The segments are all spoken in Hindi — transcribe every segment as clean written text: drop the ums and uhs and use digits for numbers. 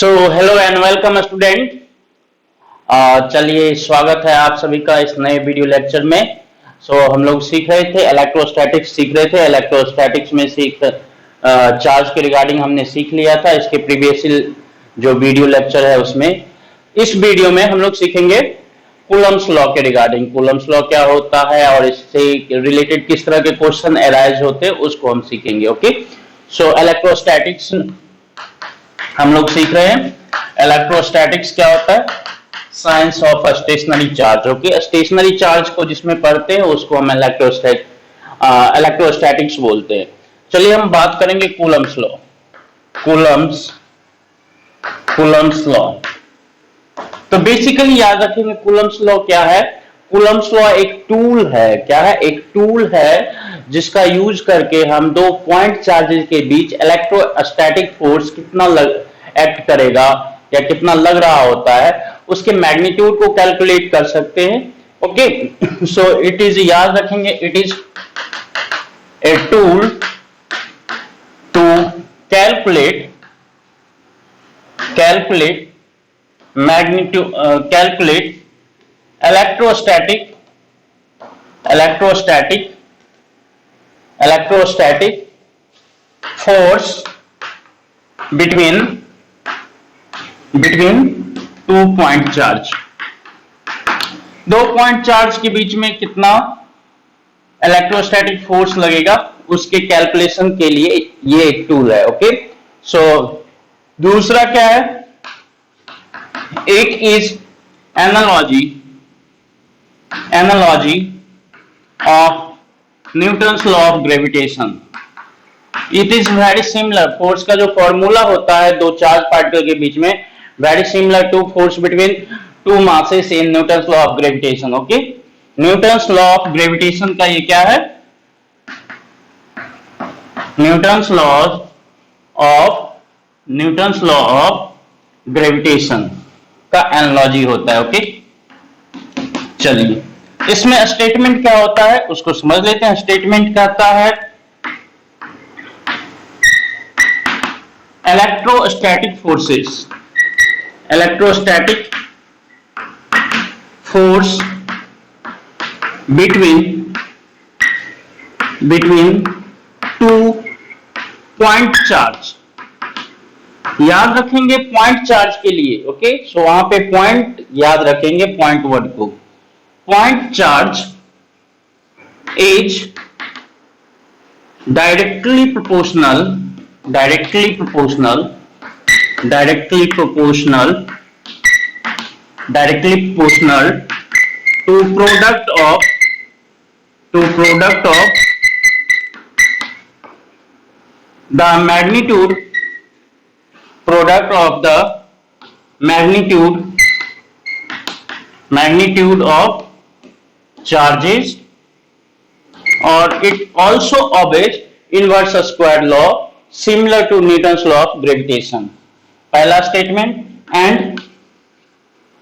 So hello and welcome student. चलिए स्वागत है आप सभी का इस नए वीडियो लेक्चर में। हम लोग सीख रहे थे इलेक्ट्रोस्टैटिक्स सीख रहे थे। इलेक्ट्रोस्टैटिक्स में चार्ज के रिगार्डिंग हमने सीख लिया था इसके प्रीवियस जो वीडियो लेक्चर है उसमें। इस वीडियो में हम लोग सीखेंगे कूलम्स लॉ के रिगार्डिंग। कूलम्स लॉ क्या होता है और इससे रिलेटेड किस तरह के क्वेश्चन अराइज होते हैं उसको हम सीखेंगे। ओके, सो इलेक्ट्रोस्टैटिक्स हम लोग सीख रहे हैं। इलेक्ट्रोस्टैटिक्स क्या होता है? Science of stationary charge. Okay, stationary charge को जिसमें पढ़ते हैं उसको हम इलेक्ट्रोस्टैटिक्स बोलते हैं। चलिए हम बात करेंगे कूलम्स लॉ। कूलम्स लॉ तो बेसिकली याद रखेंगे कूलम्स लॉ क्या है। कूलम्स लॉ एक टूल है। क्या है? एक टूल है जिसका यूज करके हम दो पॉइंट चार्जेस के बीच इलेक्ट्रोस्टैटिक फोर्स कितना एक्ट करेगा या कितना लग रहा होता है उसके मैग्नीट्यूड को कैलकुलेट कर सकते हैं। ओके, सो इट इज, याद रखेंगे, it is a tool to calculate magnitude, calculate electrostatic force between two point charge। दो पॉइंट चार्ज के बीच में कितना इलेक्ट्रोस्टैटिक फोर्स लगेगा उसके कैलकुलेशन के लिए ये एक टूल है। ओके, सो दूसरा क्या है? एक is analogy of Newton's law of gravitation. It is very similar. Force का जो फॉर्मूला होता है दो चार्ज पार्टिकल के बीच में, very similar to force between two masses in Newton's law of gravitation. Okay, Newton's law of gravitation का ये क्या है? न्यूटन्स लॉ ऑफ ग्रेविटेशन का एनालॉजी होता है। ओके, चलिए इसमें स्टेटमेंट क्या होता है उसको समझ लेते हैं। स्टेटमेंट कहता है electrostatic force between two point charge. याद रखेंगे पॉइंट चार्ज के लिए। ओके, सो वहां पे पॉइंट याद रखेंगे, पॉइंट वर्ड को। Point charge is directly proportional to product of the magnitude of charges, or it also obeys inverse square law similar to Newton's law of gravitation। पहला स्टेटमेंट। एंड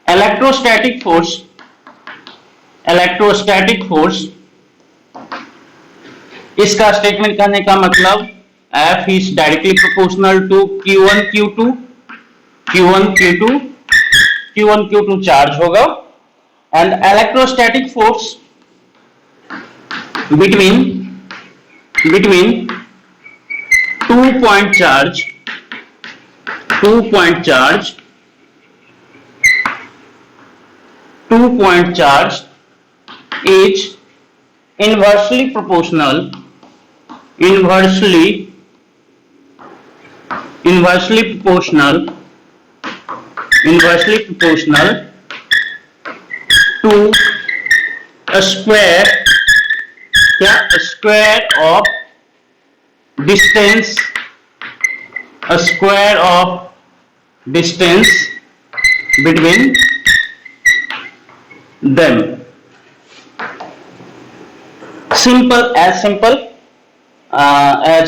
इलेक्ट्रोस्टैटिक फोर्स इसका स्टेटमेंट करने का मतलब F is directly proportional to Q1 Q2 charge होगा। And electrostatic force between two point charge is inversely proportional to a square of distance between them। simple as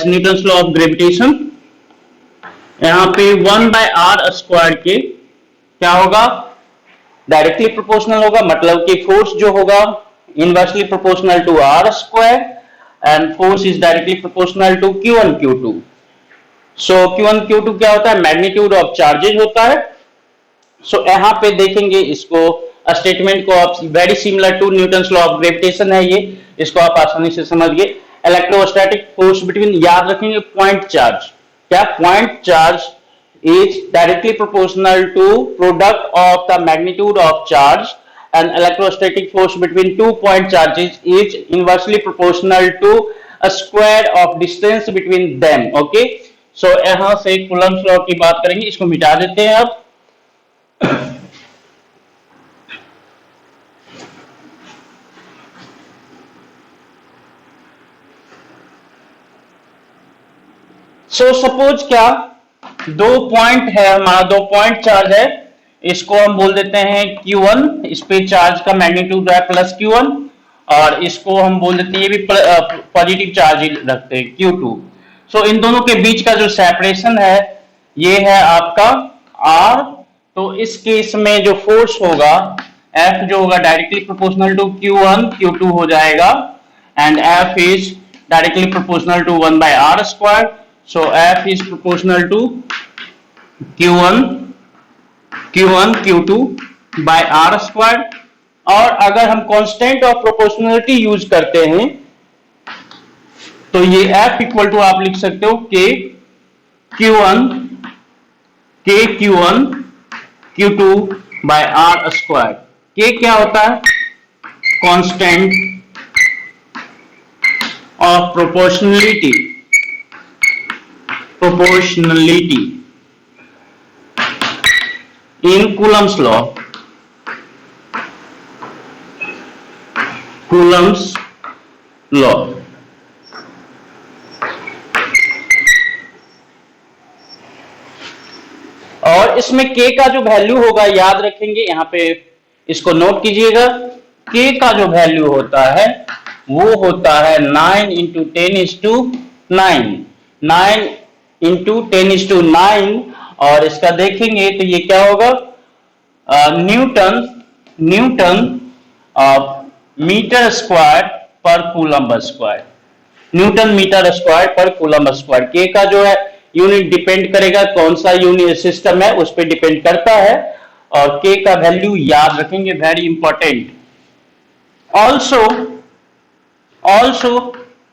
Newton's law of gravitation। यहां पे 1/r² के क्या होगा? डायरेक्टली प्रोपोर्शनल होगा, मतलब कि फोर्स जो होगा inversely proportional to r² and force is directly proportional to Q1 Q2। So Q1 Q2 क्या होता है, मैग्नीट्यूड ऑफ चार्जेज होता है। सो यहाँ पे देखेंगे इसको स्टेटमेंट को, आप very similar to Newton's law of gravitation है ये, इसको आप आसानी से समझ गए। इलेक्ट्रोस्टैटिक फोर्स बिटवीन, याद रखेंगे पॉइंट चार्ज, क्या point charge is directly proportional to product of the magnitude of charge, and electrostatic force between 2 point charges is inversely proportional to a square of distance between them. Okay, so यहां से कूलम्ब्स लॉ की बात करेंगे, इसको मिटा देते हैं अब। सो सपोज क्या, दो पॉइंट है हमारा, दो पॉइंट चार्ज है, इसको हम बोल देते हैं Q1, इस पे चार्ज का मैग्नीट्यूड है प्लस Q1, और इसको हम बोल देते हैं, ये भी पॉजिटिव चार्ज ही रखते हैं Q2। सो इन दोनों के बीच का जो सेपरेशन है ये है आपका R। तो इस केस में जो फोर्स होगा F जो होगा directly proportional to Q1 Q2 हो जाएगा, and F is directly proportional to 1/r²। So F is proportional to Q1 Q2 by r²। और अगर हम कांस्टेंट ऑफ प्रोपोर्शनलिटी यूज करते हैं तो ये F इक्वल टू आप लिख सकते हो K Q1 Q2 by r²। K क्या होता है, constant of proportionality in Coulomb's law। और इसमें K का जो वैल्यू होगा, याद रखेंगे, यहां पे इसको नोट कीजिएगा, K का जो वैल्यू होता है वो होता है 9 × 10⁹9, 9 × 10⁹9। और इसका देखेंगे तो ये क्या होगा, newton metre square per coulomb square, newton metre square per coulomb square. K का जो है यूनिट डिपेंड करेगा कौन सा यूनिट सिस्टम है उस पर डिपेंड करता है, और के का वैल्यू याद रखेंगे, वेरी इंपॉर्टेंट। ऑल्सो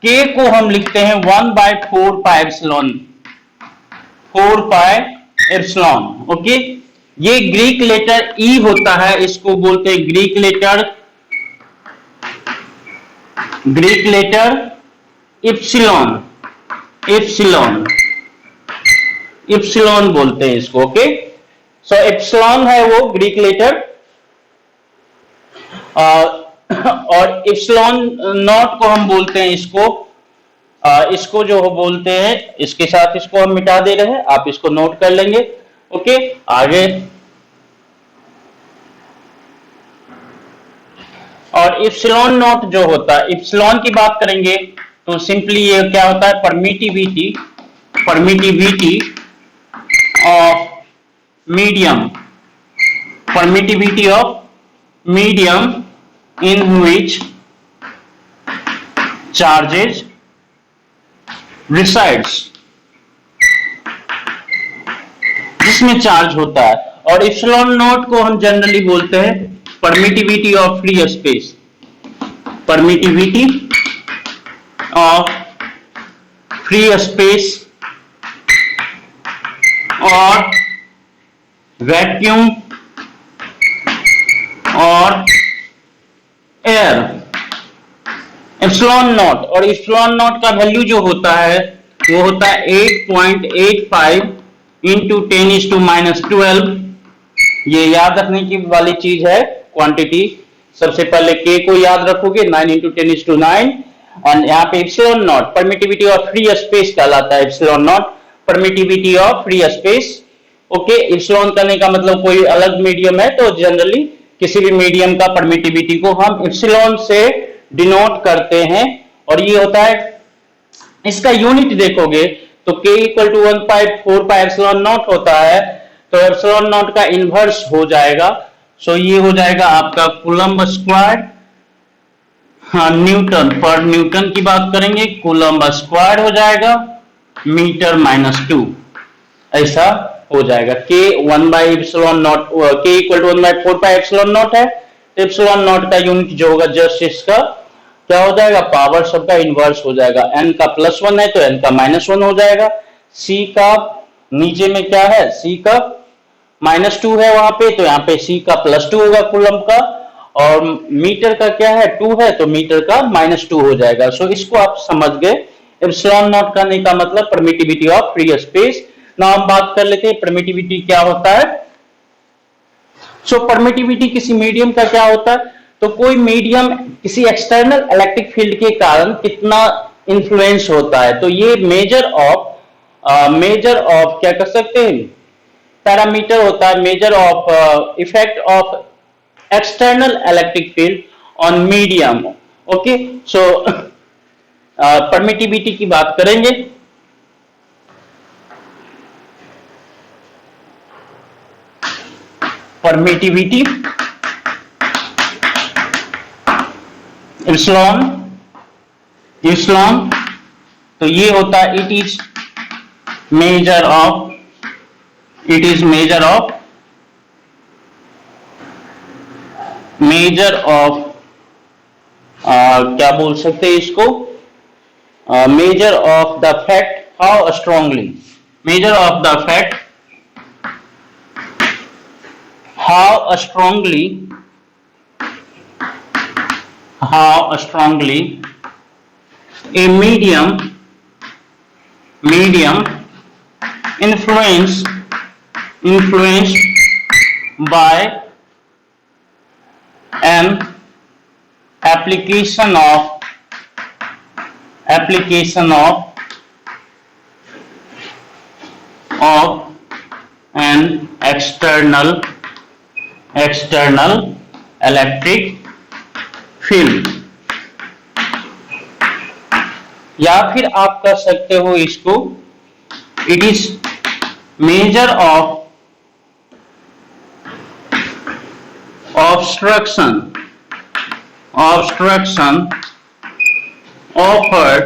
के को हम लिखते हैं 1/4πε। ओके, ये ग्रीक लेटर ई होता है, इसको बोलते हैं ग्रीक लेटर इप्सिलॉन बोलते हैं इसको। ओके, सो इप्सिलॉन है वो ग्रीक लेटर, और इप्सिलॉन नॉट को हम बोलते हैं इसको जो बोलते हैं, इसके साथ इसको हम मिटा दे रहे हैं, आप इसको नोट कर लेंगे। ओके, आगे। और इप्सिलॉन नॉट जो होता है, इप्सिलॉन की बात करेंगे तो सिंपली ये क्या होता है, permittivity of medium in which charges resides, जिसमें चार्ज होता है। और इप्सिलॉन नॉट को हम जनरली बोलते हैं परमिटिविटी ऑफ फ्री स्पेस, और वैक्यूम और एयर। इप्सिलॉन नॉट, और इप्सिलॉन नॉट का वैल्यू जो होता है वो होता है 8.85 × 10⁻⁻12। ये याद रखने की वाली चीज है क्वांटिटी। सबसे पहले के को याद रखोगे 9 × 10⁹9, और यहाँ पे epsilon not permittivity of free space कहलाता है, epsilon not permittivity of free space. Okay, epsilon करने का मतलब कोई अलग मीडियम है तो जनरली किसी भी मीडियम का परमिटिविटी को हम इप्सिलॉन से डिनोट करते हैं, और ये होता है, इसका यूनिट देखोगे तो K = 1/4πε0 होता है, तो एप्सिलॉन नॉट का इनवर्स हो जाएगा। सो ये हो जाएगा आपका कूलम्ब स्क्वायर, हाँ न्यूटन, पर न्यूटन की बात करेंगे कूलम्ब स्क्वायर हो जाएगा, मीटर -2 ऐसा हो जाएगा। k 1/ε0 k इक्वल टू 1/4πε0 है, तो ε0 का यूनिट जो होगा जस्ट इसका क्या हो जाएगा, पावर सबका इनवर्स हो जाएगा। n का +1 है तो n का -1 हो जाएगा। c का नीचे में क्या है, c का -2 है वहां पे, तो यहाँ पे c का +2 होगा कूलम्ब का, और मीटर का क्या है 2 है तो मीटर का -2 हो जाएगा। सो इसको आप समझ गए। एप्सिलॉन नॉट करने का मतलब परमिटिविटी ऑफ फ्री स्पेस। ना हम बात कर लेते हैं परमिटिविटी क्या होता है। सो परमिटिविटी किसी मीडियम का क्या होता है, तो कोई मीडियम किसी एक्सटर्नल इलेक्ट्रिक फील्ड के कारण कितना इंफ्लुएंस होता है, तो ये मेजर ऑफ क्या कर सकते हैं, पैरामीटर होता है, measure of effect of external electric field on medium. Okay, so permittivity की बात करेंगे। परमिटिविटी इप्सिलॉन तो ये होता है इट इज मेजर ऑफ क्या बोल सकते हैं इसको, measure of the fact how strongly, measure of the fact how strongly a medium influenced by an application of an external electric field, या फिर आप कह सकते हो इसको it is measure of obstruction offered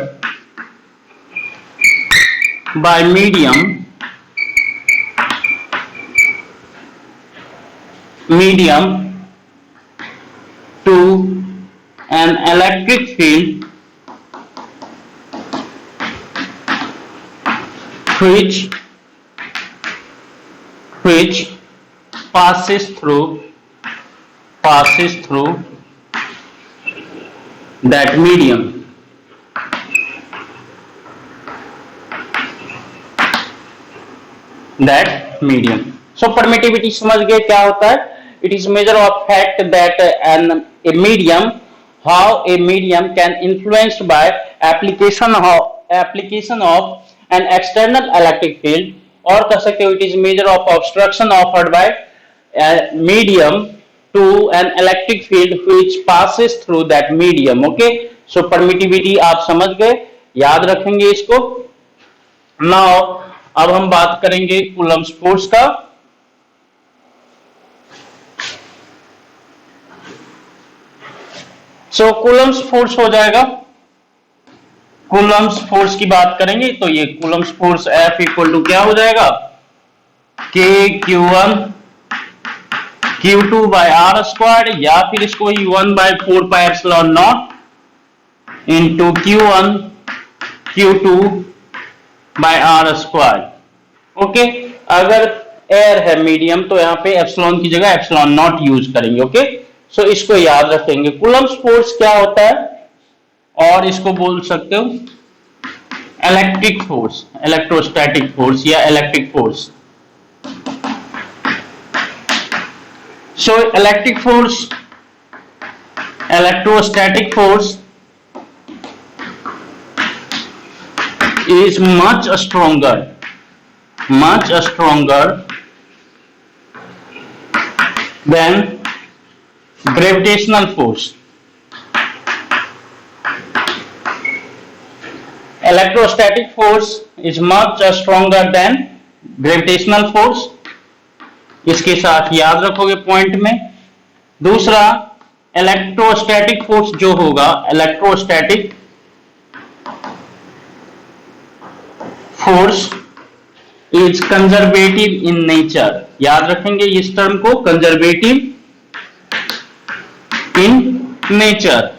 by medium to an electric field which passes through that medium. So permittivity समझ गए क्या होता है। It is measure of fact that a medium, how a medium can influenced by application of an external electric field, और कह सकते हो it is measure of obstruction offered by a medium to an electric field which passes through that medium. Okay, so permittivity आप समझ गए, याद रखेंगे इसको। Now अब हम बात करेंगे कूलम्ब्स फोर्स का। सो कूलम्ब्स फोर्स हो जाएगा, कूलम्ब्स फोर्स की बात करेंगे तो ये Coulomb's force F equal to क्या हो जाएगा, K Q1 Q2 by R square, या फिर इसको ही 1/4πε0 into Q1 Q2 by R square. Okay, अगर एयर है मीडियम तो यहाँ पे एप्सिलॉन की जगह एप्सिलॉन नॉट यूज करेंगे। ओके, सो इसको याद रखेंगे। कूलम्ब्स फोर्स क्या होता है, और इसको बोल सकते हो इलेक्ट्रिक फोर्स, इलेक्ट्रोस्टैटिक फोर्स या electric force. So electric force, electrostatic force is much stronger than gravitational force. Electrostatic force is much stronger than gravitational force. इसके साथ याद रखोगे पॉइंट में। दूसरा, इलेक्ट्रोस्टैटिक फोर्स जो होगा, electrostatic force is conservative in nature, याद रखेंगे इस टर्म को, कंजर्वेटिव इन नेचर।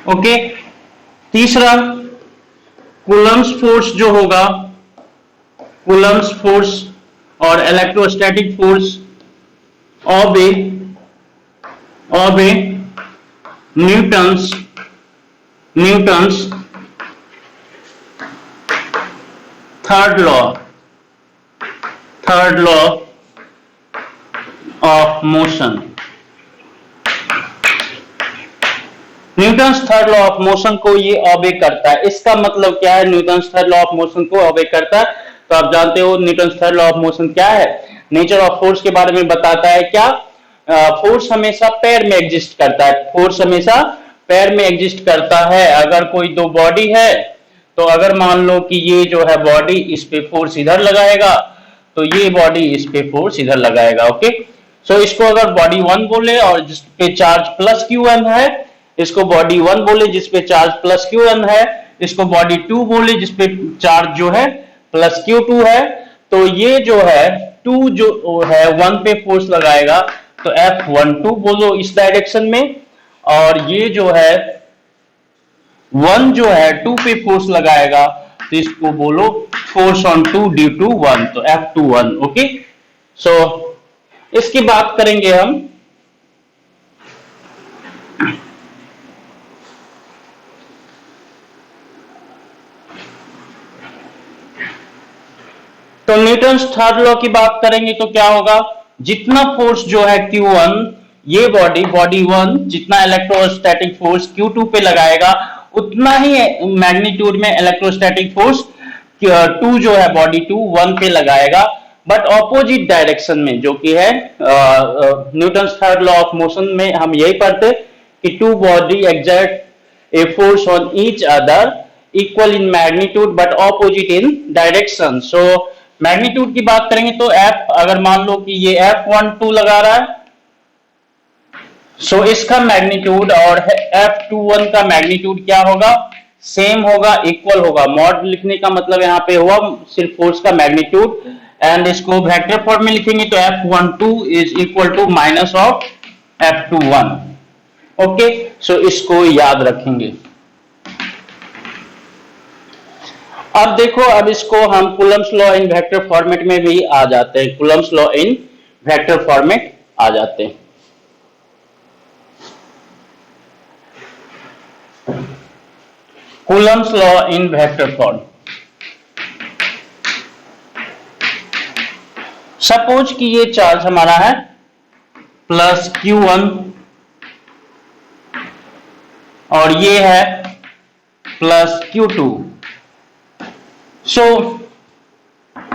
ओके, तीसरा कूलम्स फोर्स जो होगा, कूलम्स फोर्स और electrostatic force obey Newton's third law of motion. Newton's third law of motion को ये ओबे करता है। इसका मतलब क्या है, Newton's third law of motion को ओबे करता है? तो आप जानते हो Newton's third law of motion क्या है, नेचर ऑफ फोर्स के बारे में बताता है। क्या फोर्स हमेशा पैर में एग्जिस्ट करता है, फोर्स हमेशा पैर में एग्जिस्ट करता है। अगर कोई दो बॉडी है तो अगर मान लो कि ये जो है बॉडी इस पे फोर्स इधर लगाएगा तो ये बॉडी इस पे फोर्स इधर लगाएगा। ओके, सो इसको अगर बॉडी 1 बोले और जिस पे चार्ज प्लस Q1 है, इसको बॉडी 1 बोले जिस पे चार्ज प्लस Q1 है, इसको बॉडी 2 बोले जिस पे चार्ज जो है प्लस Q2 है। तो ये जो है 2 जो है 1 पे फोर्स लगाएगा तो F12 बोलो इस डायरेक्शन में, और ये जो है 1 जो है 2 पे फोर्स लगाएगा तो इसको बोलो फोर्स ऑन 2 ड्यू टू 1, तो F21। ओके, सो इसकी बात करेंगे हम। तो न्यूटन्स थर्ड लॉ की बात करेंगे तो क्या होगा, जितना फोर्स जो है Q1, ये बॉडी 1 जितना इलेक्ट्रोस्टैटिक फोर्स Q2 पे लगाएगा उतना ही मैग्नीट्यूड में इलेक्ट्रोस्टैटिक फोर्स 2 जो है बॉडी 2 1 पे लगाएगा, बट ऑपोजिट डायरेक्शन में, जो कि है Newton's third law of motion में हम यही पढ़ते कि 2 body exert a force on each other equal in magnitude but opposite in direction. So magnitude की बात करेंगे तो F, अगर मान लो कि ये F12 लगा रहा है, सो इसका मैग्नीट्यूड और F21 का मैग्नीट्यूड क्या होगा, सेम होगा, इक्वल होगा। मॉड लिखने का मतलब यहाँ पे हुआ सिर्फ फोर्स का मैग्नीट्यूड, एंड इसको वेक्टर फॉर्म में लिखेंगे तो F12 is equal to minus of F21। Okay, so इसको याद रखेंगे। अब देखो, अब इसको हम Coulomb's law in vector format में भी आ जाते हैं, Coulomb's law in vector format आ जाते हैं। Coulomb's law in vector form, suppose कि ये चार्ज हमारा है प्लस Q1 और ये है प्लस Q2। सो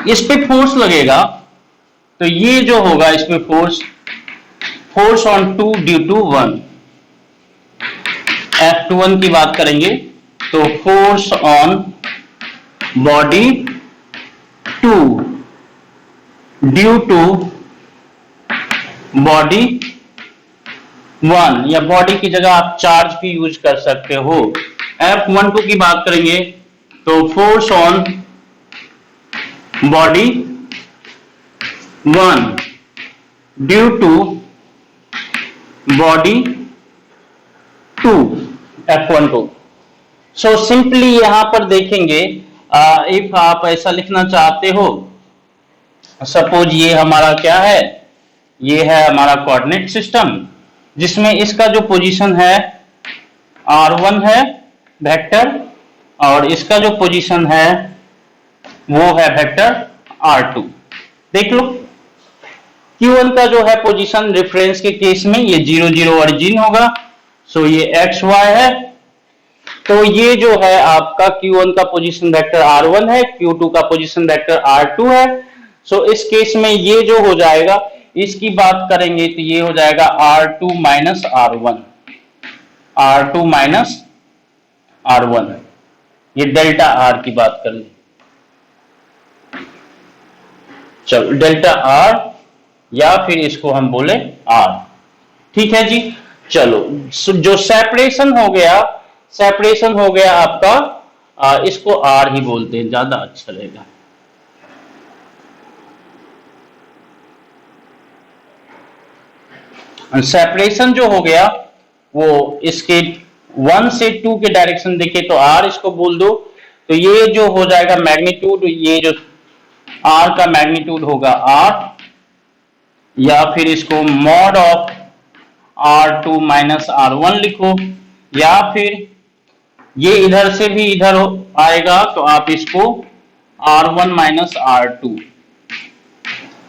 इस पे फोर्स लगेगा तो ये जो होगा इसमें force on 2 due to 1। F21 की बात करेंगे तो force on body 2 due to body 1, या बॉडी की जगह आप चार्ज भी यूज कर सकते हो। F12 की बात करेंगे तो force on body 1 due to body 2, F12। So simply यहां पर देखेंगे, इफ आप ऐसा लिखना चाहते हो, सपोज ये हमारा क्या है, ये है हमारा कोऑर्डिनेट सिस्टम जिसमें इसका जो पोजीशन है R1 है वेक्टर, और इसका जो पोजीशन है वो है वेक्टर R2। देख लो, Q1 का जो है पोजीशन रेफरेंस के केस में ये 0 0 ओरिजिन होगा, सो ये XY है। तो ये जो है आपका Q1 का पोजीशन वेक्टर R1 है, Q2 का पोजीशन वेक्टर R2 है। सो इस केस में ये जो हो जाएगा, इसकी बात करेंगे तो ये हो जाएगा R2 minus R1, R2 minus R1, ये डेल्टा R की बात कर ली। चलो डेल्टा R, या फिर इसको हम बोले R, ठीक है जी। चलो जो सेपरेशन हो गया आपका इसको आर ही बोलते हैं, ज्यादा अच्छा रहेगा। सेपरेशन जो हो गया वो इसके 1 से 2 के डायरेक्शन देखे तो आर इसको बोल दो, तो ये जो हो जाएगा मैग्नीट्यूड, ये जो आर का मैग्नीट्यूड होगा आर, या फिर इसको mod of R2 minus R1 लिखो, या फिर ये इधर से भी इधर आएगा तो आप इसको R1 माइनस R2।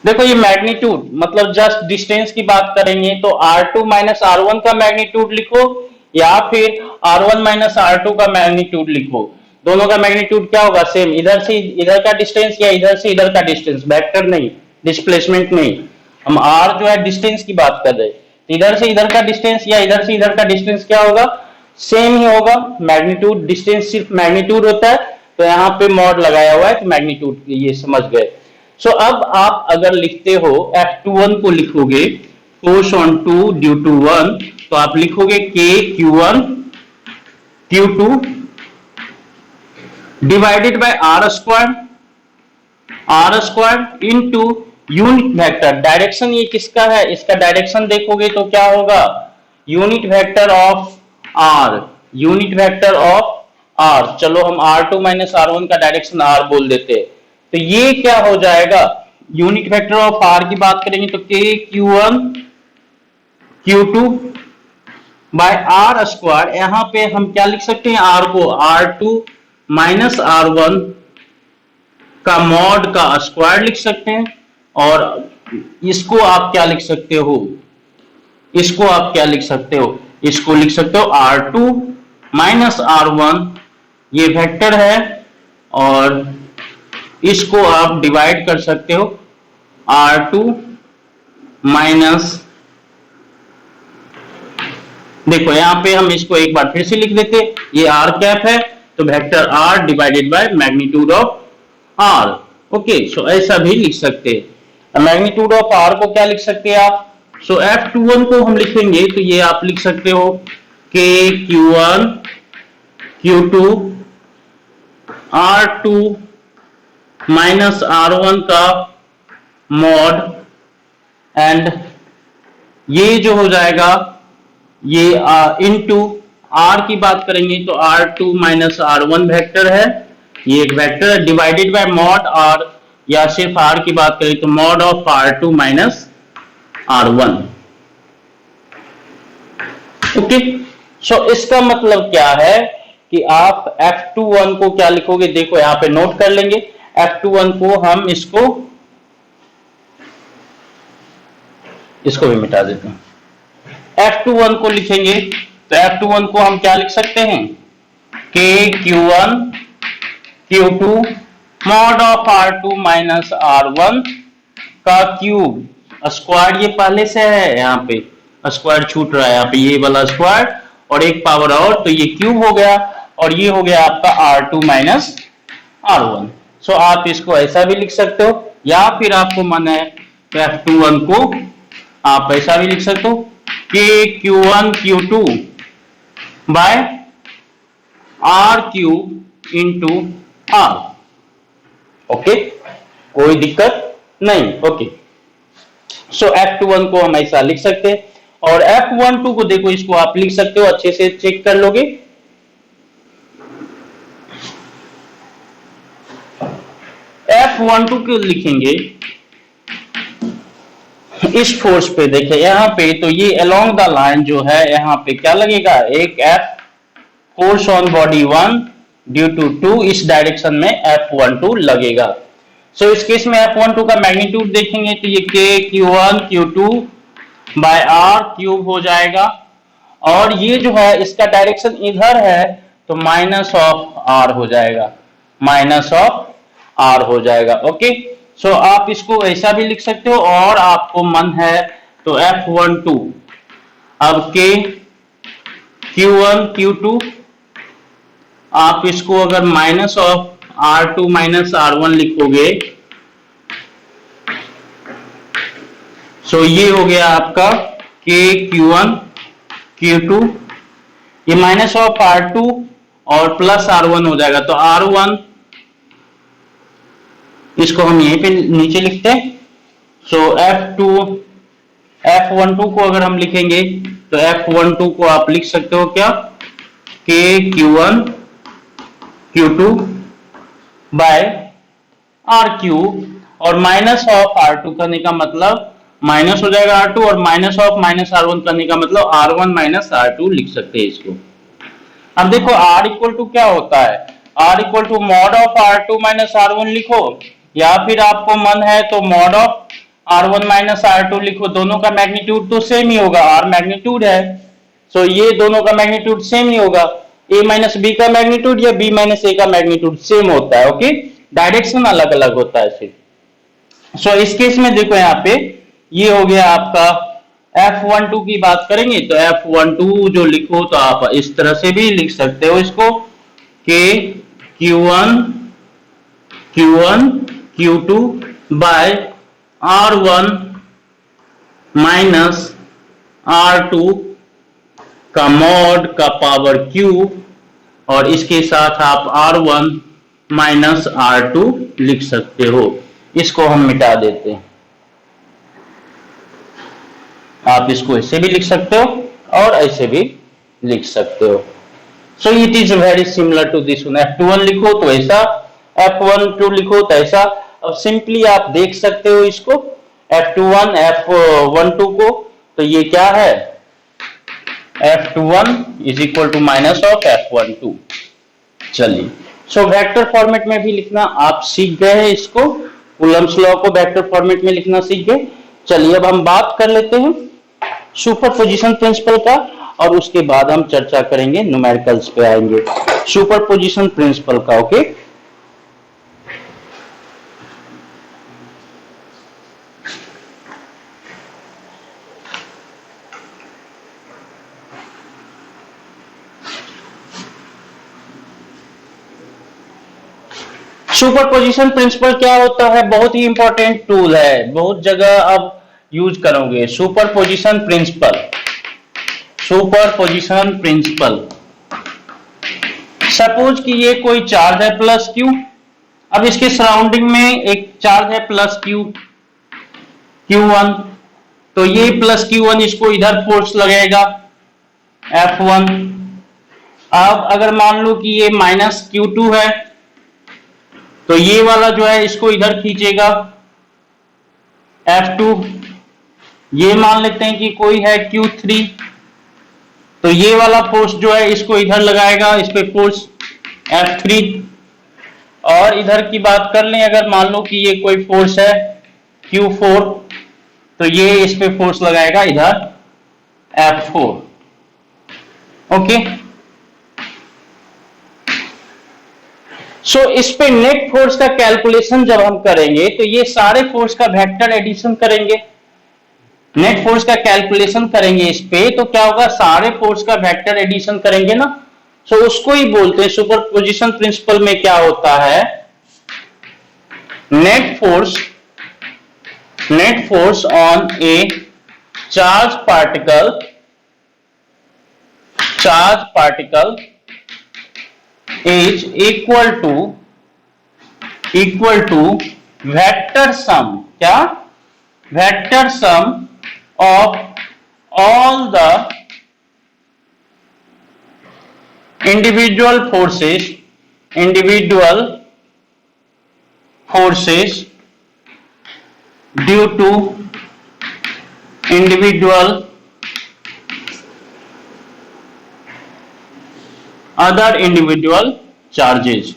देखो ये मैग्नीट्यूड मतलब जस्ट डिस्टेंस की बात करेंगे तो R2 माइनस R1 का मैग्नीट्यूड लिखो, या फिर R1 माइनस R2 का मैग्नीट्यूड लिखो। दोनों का मैग्नीट्यूड क्या होगा? सेम, इधर से इधर का डिस्टेंस या इधर से इधर का डिस्टेंस, वेक्टर नहीं, डिस्प्लेसमेंट नहीं। हम R जो है डिस्टेंस की बात कर रहे हैं, इधर से इधर का डिस्टेंस या इधर से इधर का डिस्टेंस क्या होगा? सेम ही होगा। मैग्नीट्यूड, डिस्टेंस सिर्फ मैग्नीट्यूड होता है, तो यहाँ पे मॉड लगाया हुआ है तो मैग्नीट्यूड, ये समझ गए। सो अब आप अगर लिखते हो F21 को लिखोगे कोस ऑन 2 ड्यू टू 1, तो आप लिखोगे K Q1 Q2 divided by R square into unit vector. Direction ये किसका है? इसका डायरेक्शन देखोगे तो क्या होगा? Unit vector of R, unit vector of R। चलो हम R2 माइनस R1 का डायरेक्शन R बोल देते हैं, तो ये क्या हो जाएगा? यूनिट वेक्टर ऑफ R की बात करेंगे तो K Q1 Q2 by R square. यहां पे हम क्या लिख सकते हैं? R को R2 माइनस R1 का मॉड का स्क्वायर लिख सकते हैं, और इसको आप क्या लिख सकते हो? इसको आप क्या लिख सकते हो? इसको लिख सकते हो R2 माइनस R1, ये वेक्टर है, और इसको आप डिवाइड कर सकते हो R2 माइनस, देखो यहां पे हम इसको एक बार फिर से लिख देते, ये R कैप है तो vector R divided by magnitude of R। Okay, so ऐसा भी लिख सकते हैं। मैग्नीट्यूड ऑफ R को क्या लिख सकते हैं आप? सो F21 को हम लिखेंगे तो ये आप लिख सकते हो K Q1 Q2 R2 minus R1 का मॉड, एंड ये जो हो जाएगा ये इनटू R की बात करेंगे तो R2 माइनस R1 वेक्टर है, ये एक वेक्टर है, डिवाइडेड बाय मॉड R, या सिर्फ R की बात करें तो mod of R2 minus R1। Okay, so इसका मतलब क्या है कि आप F21 को क्या लिखोगे? देखो यहां पे नोट कर लेंगे। F21 को हम इसको भी मिटा देते हैं। F21 को लिखेंगे तो F21 को हम क्या लिख सकते हैं? K Q1 Q2 mod of R2 minus R1 का क्यूब स्क्वायर, ये पहले से है, यहाँ पे स्क्वायर छूट रहा है, यहाँ पे ये वाला स्क्वायर और एक पावर और, तो ये क्यूब हो गया, और ये हो गया आपका R2 माइनस R1। सो आप इसको ऐसा भी लिख सकते हो, या फिर आपको मन है तो F21 को आप ऐसा भी लिख सकते हो K Q1 Q2 by R cube into R। Okay, कोई दिक्कत नहीं। ओके, सो F21 को हम ऐसा लिख सकते हैं, और F12 को देखो, इसको आप लिख सकते हो, अच्छे से चेक कर लोगे। F12 को लिखेंगे इस फोर्स पे, देखे यहां पे, तो ये अलोंग द लाइन जो है यहां पे क्या लगेगा? एक F force on body 1 due to 2, इस डायरेक्शन में F12 लगेगा। सो इस केस में F12 का मैग्नीट्यूड देखेंगे तो ये K Q1 Q2 by R cube हो जाएगा, और ये जो है इसका डायरेक्शन इधर है तो माइनस ऑफ R हो जाएगा, माइनस ऑफ R हो जाएगा। ओके, सो आप इसको ऐसा भी लिख सकते हो, और आपको मन है तो F12 अब K Q1 Q2, आप इसको अगर minus of R2 minus R1 लिखोगे, सो ये हो गया आपका K Q1 Q2, ये माइनस ऑफ R2 और प्लस R1 हो जाएगा। तो R1 इसको हम यहीं पे नीचे लिखते हैं। सो F12 को अगर हम लिखेंगे तो F12 को आप लिख सकते हो क्या, K Q1 Q2 by RQ, और माइनस ऑफ R2 करने का मतलब माइनस हो जाएगा R2, और माइनस ऑफ माइनस R1 करने का मतलब R1 माइनस R2 लिख सकते हैं इसको। अब देखो R इक्वल टू क्या होता है, R equal to mod of R2 minus R1 लिखो, या फिर आपको मन है तो mod of R1 minus R2 लिखो। दोनों का मैग्नीट्यूड तो सेम ही होगा, R मैग्नीट्यूड है, सो ये दोनों का मैग्नीट्यूड सेम ही होगा। A माइनस बी का मैग्नीट्यूड या B माइनस ए का मैग्नीट्यूड सेम होता है, ओके, डायरेक्शन अलग अलग होता है सिर्फ। सो इस केस में देखो यहाँ पे ये हो गया आपका F12 की बात करेंगे तो F12 जो लिखो तो आप इस तरह से भी लिख सकते हो इसको, K Q1 Q2 bye R1 minus R2 का मॉड का पावर Q, और इसके साथ आप R1 माइनस R2 लिख सकते हो। इसको हम मिटा देते हैं, आप इसको ऐसे भी लिख सकते हो और ऐसे भी लिख सकते हो। So it is very similar to this one. F21 लिखो तो ऐसा, F12 लिखो तो ऐसा। अब सिंपली आप देख सकते हो इसको F21 F12 को, तो ये क्या है, F21 is equal to minus of F12। चलिए, सो वेक्टर फॉर्मेट में भी लिखना आप सीख गए हैं, इसको कूलम्ब्स लॉ को वेक्टर फॉर्मेट में लिखना सीख गए। चलिए अब हम बात कर लेते हैं सुपरपोजिशन प्रिंसिपल का, और उसके बाद हम चर्चा करेंगे, न्यूमेरिकल्स पे आएंगे, सुपरपोजिशन प्रिंसिपल का, ओके। सुपरपोजिशन प्रिंसिपल क्या होता है, बहुत ही इंपॉर्टेंट टूल है, बहुत जगह आप यूज करोगे। Superposition principle, superposition principle, suppose कि ये कोई चार्ज है प्लस क्यू, अब इसके सराउंडिंग में एक चार्ज है प्लस Q1, तो ये प्लस Q1 इसको इधर फोर्स लगेगा F1। अब अगर मान लो कि ये माइनस Q2 है, तो ये वाला जो है इसको इधर खींचेगा F2। ये मान लेते हैं कि कोई है Q3, तो ये वाला फोर्स जो है इसको इधर लगाएगा, इस पे फोर्स F3। और इधर की बात कर लें, अगर मान लो कि ये कोई फोर्स है Q4, तो ये इस पे फोर्स लगाएगा इधर F4, ओके। सो इस पे नेट फोर्स का कैलकुलेशन जब हम करेंगे तो ये सारे फोर्स का वेक्टर एडिशन करेंगे, नेट फोर्स का कैलकुलेशन करेंगे इस पे, तो क्या होगा, सारे फोर्स का वेक्टर एडिशन करेंगे ना। सो उसको ही बोलते हैं सुपरपोजिशन प्रिंसिपल में क्या होता है, net force on A charge particle is equal to vector sum, क्या, vector sum of all the individual forces due to individual other individual charges,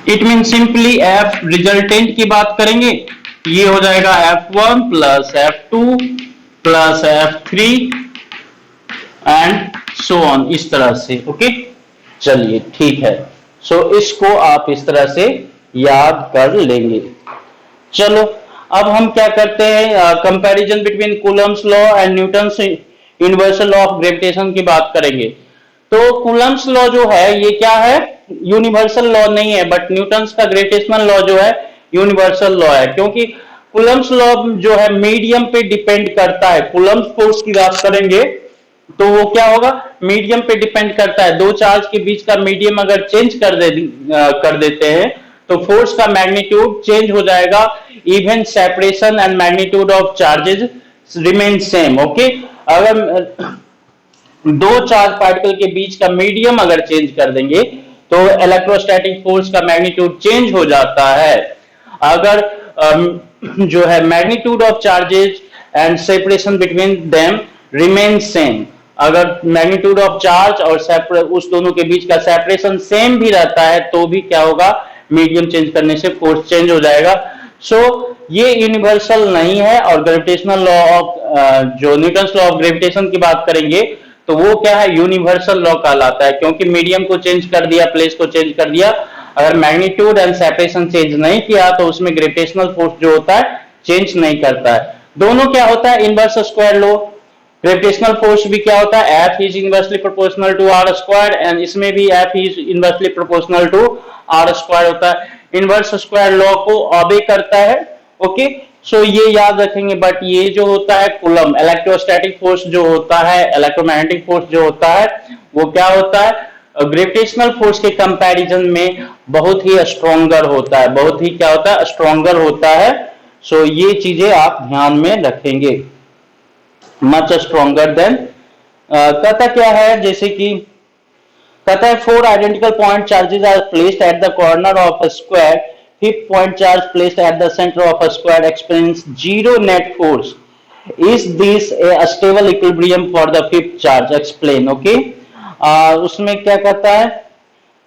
it mean simply F resultant की बात करेंगे, ये हो जाएगा F1 plus F2 plus F3 and so on, इस तरह से, ओके। चलिए ठीक है, सो इसको आप इस तरह से याद कर लेंगे। चलो अब हम क्या करते हैं, comparison between Coulomb's law and Newton's universal law of gravitation की बात करेंगे। तो कूलम्ब्स लॉ जो है ये क्या है, यूनिवर्सल लॉ नहीं है, बट न्यूटन्स का ग्रेविटेशनल लॉ जो है यूनिवर्सल लॉ है, क्योंकि कूलम्ब्स लॉ जो है मीडियम पे डिपेंड करता है। कूलम्ब्स फोर्स की बात करेंगे तो वो क्या होगा, मीडियम पे डिपेंड करता है। दो चार्ज के बीच का मीडियम अगर चेंज कर देते हैं तो फोर्स का मैग्नीट्यूड चेंज हो जाएगा। Even separation and magnitude of charges remain same. Okay, अगर दो चार्ज पार्टिकल के बीच का मीडियम अगर चेंज कर देंगे तो इलेक्ट्रोस्टैटिक फोर्स का मैग्नीट्यूड चेंज हो जाता है। अगर जो है magnitude of charges and separation between them remain same, अगर मैग्नीट्यूड ऑफ चार्ज और उस दोनों के बीच का सेपरेशन सेम भी रहता है तो भी क्या होगा, मीडियम चेंज करने से फोर्स चेंज हो जाएगा। सो ये यूनिवर्सल नहीं है। और ग्रेविटेशनल लॉ ऑफ जो न्यूटन लॉ ऑफ ग्रेविटेशन की बात करेंगे तो वो क्या है, यूनिवर्सल लॉ कहलाता है, क्योंकि मीडियम को चेंज कर दिया, प्लेस को चेंज कर दिया, अगर मैग्नीट्यूड एंड सेपरेशन चेंज नहीं किया तो उसमें ग्रेविटेशनल फोर्स जो होता है चेंज नहीं करता है। दोनों क्या होता है, inverse square law. Gravitational force भी क्या होता है, F is inversely proportional to R square, and इसमें भी F is inversely proportional to R square होता है। इनवर्स स्क्वायर लॉ को ऑबे करता है। ओके, सो ये याद रखेंगे। बट ये जो होता है कूलम्ब, इलेक्ट्रोस्टैटिक फोर्स जो होता है, इलेक्ट्रोमैग्नेटिक फोर्स जो होता है वो क्या होता है, ग्रेविटेशनल फोर्स के कंपैरिजन में बहुत ही स्ट्रॉन्गर होता है, बहुत ही क्या होता है, स्ट्रॉन्गर होता है। सो ये चीजें आप ध्यान में रखेंगे, मच स्ट्रॉन्गर देन। कहता क्या है, जैसे कि कहता है 4 identical point charges are placed at the corner of a square, fifth point charge placed at the centre of a square experience zero net force. Is this a stable equilibrium for the fifth charge, explain. Okay, उसमें क्या कहता है,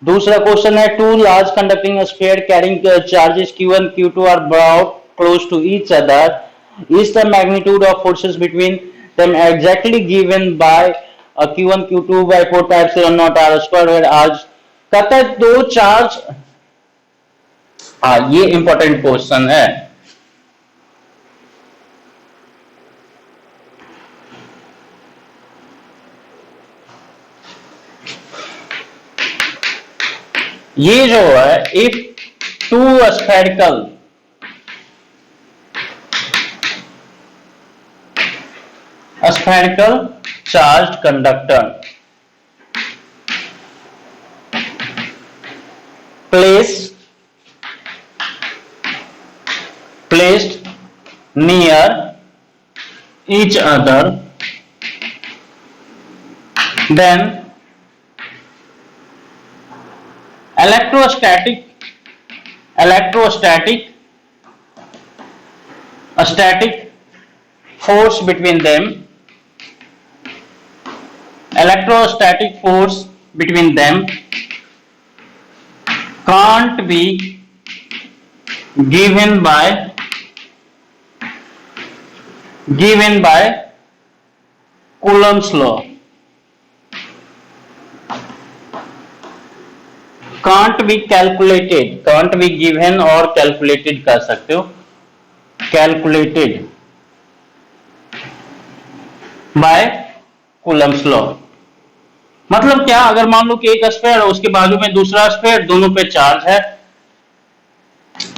दूसरा क्वेश्चन है, two large conducting sphere carrying charges Q1 Q2 are brought close to each other, is the magnitude of forces between them exactly given by Q1 Q2 by 4 pi epsilon naught r square, where r कहता है दो चार्ज, ये इंपॉर्टेंट क्वेश्चन है। ये जो है, if two spherical charge conductor placed near each other, then electrostatic force between them, can't be given by Coulomb's law, can't be calculated, can't be given और calculated कर सकते हो, calculated by Coulomb's law। मतलब क्या, अगर मान लो कि एक स्फीयर है, उसके बाजू में दूसरा स्फीयर, दोनों पे चार्ज है,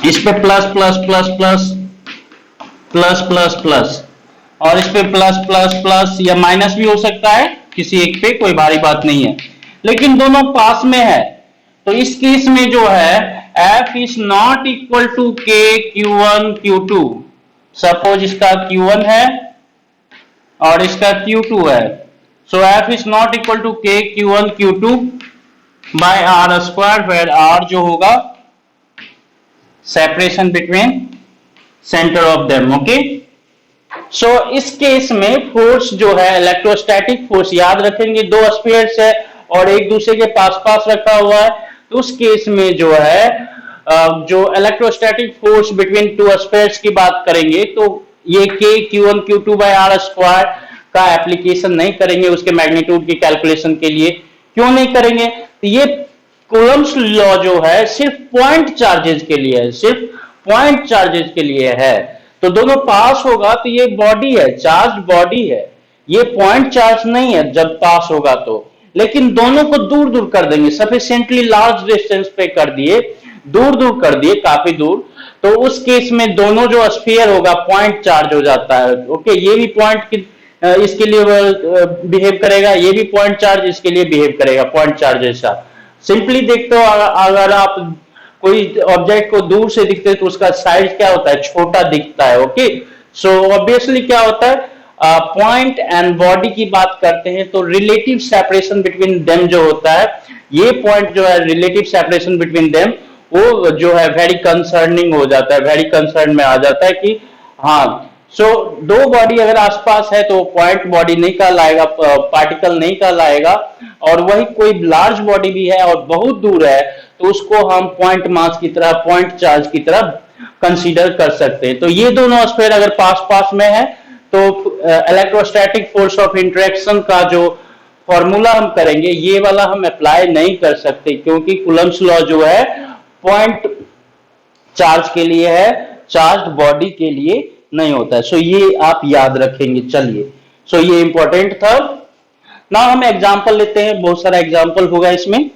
इस पे plus plus plus plus plus plus plus और इस पे प्लस प्लस प्लस या माइनस भी हो सकता है, किसी एक पे कोई भारी बात नहीं है, लेकिन दोनों पास में है। तो इस केस में जो है F is not equal to K Q1 Q2। Suppose इसका Q1 है और इसका Q2 है, so F is not equal to K Q1 Q2 by R square, where R जो होगा separation between centre of them. Okay, so इस केस में फोर्स जो है इलेक्ट्रोस्टैटिक फोर्स, याद रखेंगे दो स्फीयर्स है और एक दूसरे के पास पास रखा हुआ है, तो उस केस में जो है जो electrostatic force between two spheres की बात करेंगे तो ये K Q1 Q2 by R square का एप्लीकेशन नहीं करेंगे उसके मैग्नीट्यूड की कैलकुलेशन के लिए। क्यों नहीं करेंगे, तो ये कूलम्ब्स लॉ जो है सिर्फ पॉइंट चार्जेस के लिए है, सिर्फ पॉइंट चार्जेस के लिए है। तो दोनों पास होगा तो ये बॉडी है, चार्ज बॉडी है, ये पॉइंट चार्ज नहीं है जब पास होगा तो। लेकिन दोनों को दूर दूर कर देंगे, सफिशिएंटली लार्ज डिस्टेंस पे कर दिए, दूर दूर कर दिए, काफी दूर, तो उस केस में दोनों जो स्फीयर होगा पॉइंट चार्ज हो जाता है। ओके, ये भी पॉइंट इसके लिए बिहेव करेगा, ये भी पॉइंट चार्ज इसके लिए बिहेव करेगा पॉइंट चार्ज जैसा। सिंपली देखते हो, अगर आप कोई ऑब्जेक्ट को दूर से दिखते हैं तो उसका साइज क्या होता है, छोटा दिखता है। ओके, सो ऑब्वियसली क्या होता है, पॉइंट एंड बॉडी की बात करते हैं तो रिलेटिव सेपरेशन बिटवीन देम जो होता है, ये पॉइंट जो है रिलेटिव सेपरेशन बिटवीन देम, वो जो है वेरी कंसर्निंग हो जाता है, वेरी कंसर्न में आ जाता है कि हाँ। सो दो बॉडी अगर आसपास है तो पॉइंट बॉडी नहीं कहलाएगा, पार्टिकल नहीं कहलाएगा, और वही कोई लार्ज बॉडी भी है और बहुत दूर है तो उसको हम पॉइंट मास की तरह, पॉइंट चार्ज की तरह कंसीडर कर सकते हैं। तो ये दोनों स्फीयर अगर पास पास में है तो इलेक्ट्रोस्टैटिक फोर्स ऑफ इंटरेक्शन का जो फॉर्मूला हम करेंगे ये वाला हम अप्लाई नहीं कर सकते, क्योंकि कूलम्ब्स लॉ जो है पॉइंट चार्ज के लिए है, चार्ज बॉडी के लिए नहीं होता है। सो ये आप याद रखेंगे। चलिए, सो ये इंपॉर्टेंट था ना। हम एग्जांपल लेते हैं, बहुत सारा एग्जांपल होगा इसमें।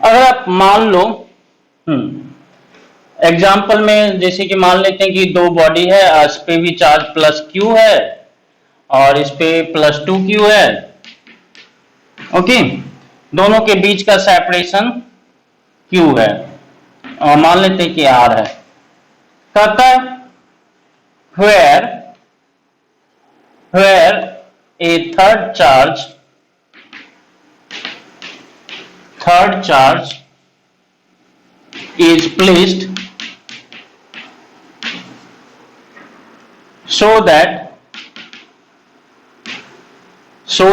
अगर आप मान लो एग्जाम्पल में जैसे कि मान लेते हैं कि दो बॉडी है, इस पे भी चार्ज प्लस क्यू है और इस पे प्लस 2q है। ओके, दोनों के बीच का सेपरेशन q है और मान लेते हैं कि r है। कहता है where a third charge is placed so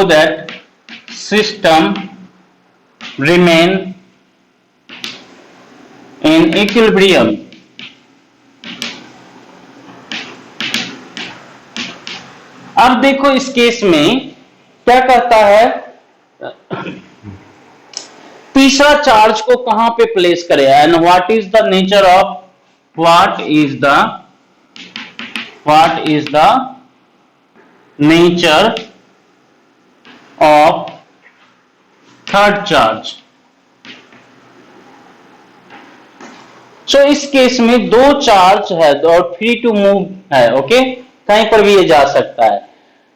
that system remain in equilibrium। अब देखो इस केस में क्या कहता है, तीसरा चार्ज को कहां पे प्लेस करें, and what is the nature of nature of third charge. So इस केस में दो चार्ज है और फ्री टू मूव है। ओके, कहीं पर भी ये जा सकता है।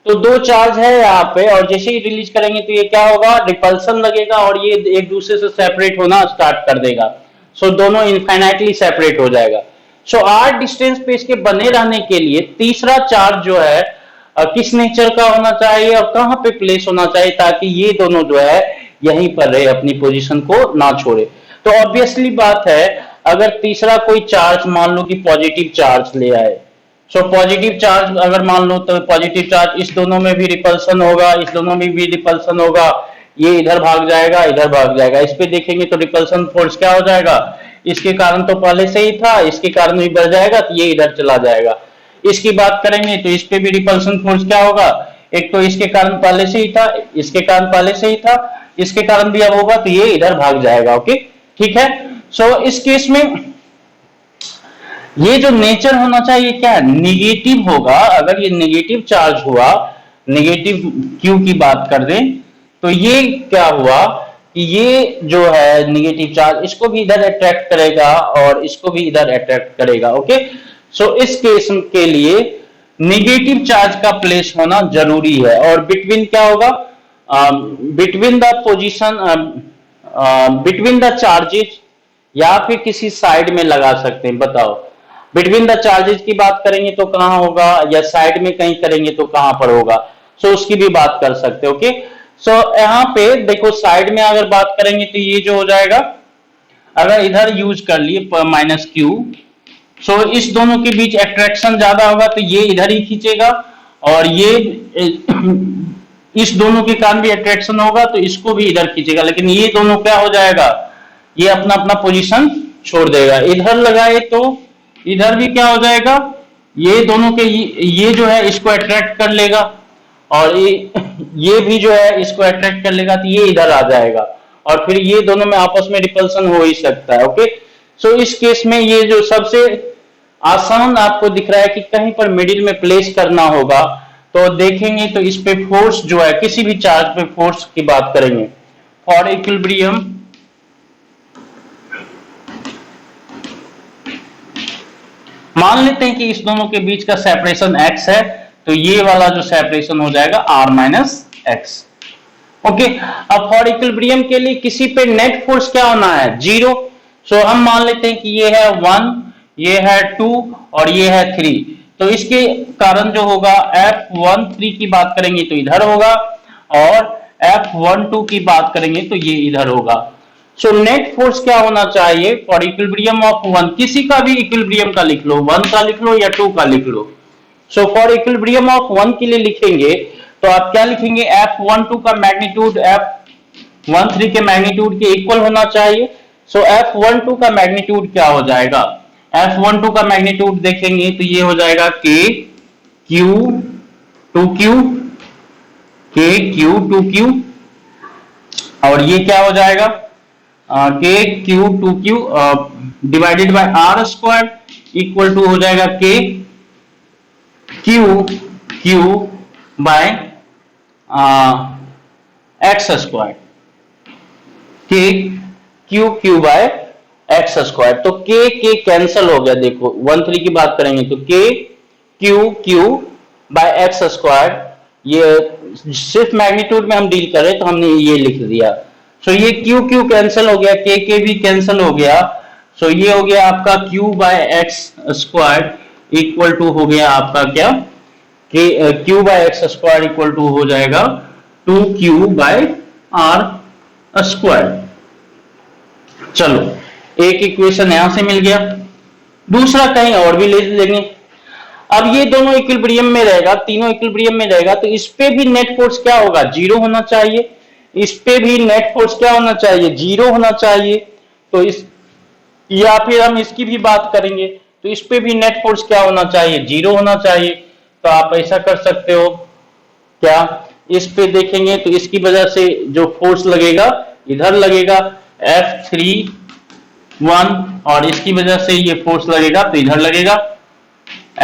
तो दो चार्ज है यहाँ पे और जैसे ही रिलीज करेंगे तो ये क्या होगा, रिपल्सन लगेगा और ये एक दूसरे से सेपरेट होना स्टार्ट कर देगा। सो दोनों इनफाइनाइटली सेपरेट हो जाएगा। सो r डिस्टेंस पे इसके बने रहने के लिए तीसरा चार्ज जो है किस नेचर का होना चाहिए और कहां पे प्लेस होना चाहिए ताकि ये दोनों जो है यहीं पर रहे, अपनी पोजीशन को ना छोड़े। तो ऑब्वियसली बात है, अगर तीसरा कोई चार्ज मान लो कि पॉजिटिव चार्ज ले आए, सो पॉजिटिव चार्ज अगर मान लो तो पॉजिटिव चार्ज इस दोनों में भी रिपल्सन होगा, इस दोनों में भी रिपल्सन होगा, ये इधर भाग जाएगा, इधर भाग जाएगा। इस पे देखेंगे तो रिपल्सन फोर्स क्या हो जाएगा, इसके कारण तो पहले से ही था, इसके कारण भी बढ़ जाएगा तो ये इधर चला जाएगा। इसकी बात करेंगे तो इस पे भी रिपल्सन फोर्स क्या होगा, एक तो इसके कारण पहले से ही था, इसके कारण पहले से ही था, इसके कारण भी अब होगा तो ये इधर भाग जाएगा। ओके, ठीक है। सो इस केस में ये जो नेचर होना चाहिए क्या है, निगेटिव होगा। अगर ये निगेटिव चार्ज हुआ, निगेटिव क्यू की बात कर दें तो ये क्या हुआ कि ये जो है निगेटिव चार्ज इसको भी इधर अट्रैक्ट करेगा और इसको भी इधर अट्रैक्ट करेगा। ओके, सो इस केस के लिए निगेटिव चार्ज का प्लेस होना जरूरी है। और बिटवीन क्या होगा, between the position, between the charges, या फिर किसी साइड में लगा सकते हैं। बताओ, बिटवीन द चार्जेस की बात करेंगे तो कहां होगा, या साइड में कहीं करेंगे तो कहां पर होगा, सो उसकी भी बात कर सकते हैं। ओके, सो यहां पे देखो साइड में अगर बात करेंगे तो ये जो हो जाएगा, अगर इधर यूज कर लिए माइनस क्यू, सो इस दोनों के बीच अट्रैक्शन ज्यादा होगा तो ये इधर ही खींचेगा और ये इस दोनों के कारण भी अट्रैक्शन होगा तो इसको भी इधर खींचेगा, लेकिन ये दोनों क्या हो जाएगा, ये अपना अपना पोजीशन छोड़ देगा। इधर लगाए तो इधर भी क्या हो जाएगा, ये दोनों के ये जो है इसको अट्रैक्ट कर लेगा और ये भी जो है इसको अट्रैक्ट कर लेगा तो ये इधर आ जाएगा और फिर ये दोनों में आपस में रिपल्सन हो ही सकता है। ओके, सो इस केस में ये जो सबसे आसान आपको दिख रहा है कि कहीं पर मिडिल में प्लेस करना होगा तो देखेंगे तो इस पे फोर्स जो है, किसी भी चार्ज पे फोर्स की बात करेंगे फॉर इक्विलिब्रियम, मान लेते हैं कि इस दोनों के बीच का सेपरेशन x है, तो ये वाला जो सेपरेशन हो जाएगा r माइनस एक्स। ओके, अब फॉर इक्विलिब्रियम के लिए किसी पे नेट फोर्स क्या होना है, जीरो। सो हम मान लेते हैं कि ये है 1, ये है 2 और ये है 3, तो इसके कारण जो होगा F13 की बात करेंगे तो इधर होगा, और F12 की बात करेंगे तो ये इधर होगा। सो नेट फोर्स क्या होना चाहिए फॉर इक्विलिब्रियम ऑफ 1, किसी का भी इक्विलिब्रियम का लिख लो, 1 का लिख लो या 2 का लिख लो। सो फॉर इक्विलिब्रियम ऑफ 1 के लिए लिखेंगे तो आप क्या लिखेंगे, F12 का मैग्नीट्यूड F13 के मैग्नीट्यूड के इक्वल होना चाहिए। सो F12 का मैग्नीट्यूड क्या हो जाएगा, F12 का मैग्नीट्यूड देखेंगे तो ये हो जाएगा K Q 2Q, K Q 2Q, और ये क्या हो जाएगा K Q 2Q divided by R square equal to हो जाएगा K Q Q by x square, K Q Q by x square. तो के कैंसल हो गया, देखो 13 की बात करेंगे तो K Q Q by x square, ये सिर्फ मैग्नीट्यूड में हम डील कर रहे तो हमने ये लिख दिया। सो ये क्यू क्यू कैंसल हो गया, के भी कैंसल हो गया। सो ये हो गया आपका q by x square equal to हो गया आपका क्या, q by x square equal to हो जाएगा 2Q बाय आर स्क्वायर। चलो एक इक्वेशन यहां से मिल गया, दूसरा कहीं और भी ले लेंगे। अब ये दोनों इक्विलिब्रियम में रहेगा, तीनों इक्विलिब्रियम में रहेगा, तो इस पे भी नेट फोर्स क्या होगा, जीरो होना चाहिए। इस पे भी नेट फोर्स क्या होना चाहिए, जीरो होना चाहिए। तो इस, या फिर हम इसकी भी बात करेंगे तो इस पे भी नेट फोर्स क्या होना चाहिए, जीरो होना चाहिए। तो आप ऐसा कर सकते हो, क्या इस पे देखेंगे तो इसकी वजह से जो फोर्स लगेगा इधर लगेगा F31, और इसकी वजह से ये फोर्स लगेगा तो इधर लगेगा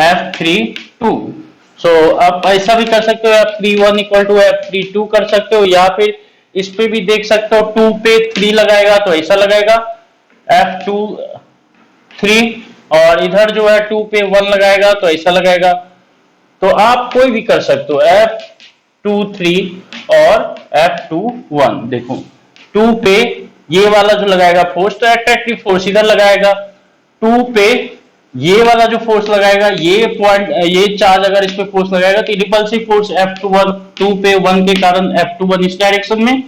F32। सो आप ऐसा भी कर सकते हो, F31 इक्वल टू F32 कर सकते हो, या फिर इस पे भी देख सकते हो 2 पे 3 लगाएगा तो ऐसा लगेगा F23, और इधर जो है 2 पे 1 लगाएगा तो ऐसा लगाएगा। तो आप कोई भी कर सकते हो, F23 और F21। देखो 2 पे ये वाला जो लगाएगा फोर्स तो अट्रैक्टिव फोर्स इधर लगाएगा, 2 पे ये वाला जो फोर्स लगाएगा, ये पॉइंट ये चार्ज अगर इस पे फोर्स लगाएगा तो रिपल्सिव फोर्स F21, 2 पे 1 के कारण F21 इस डायरेक्शन में,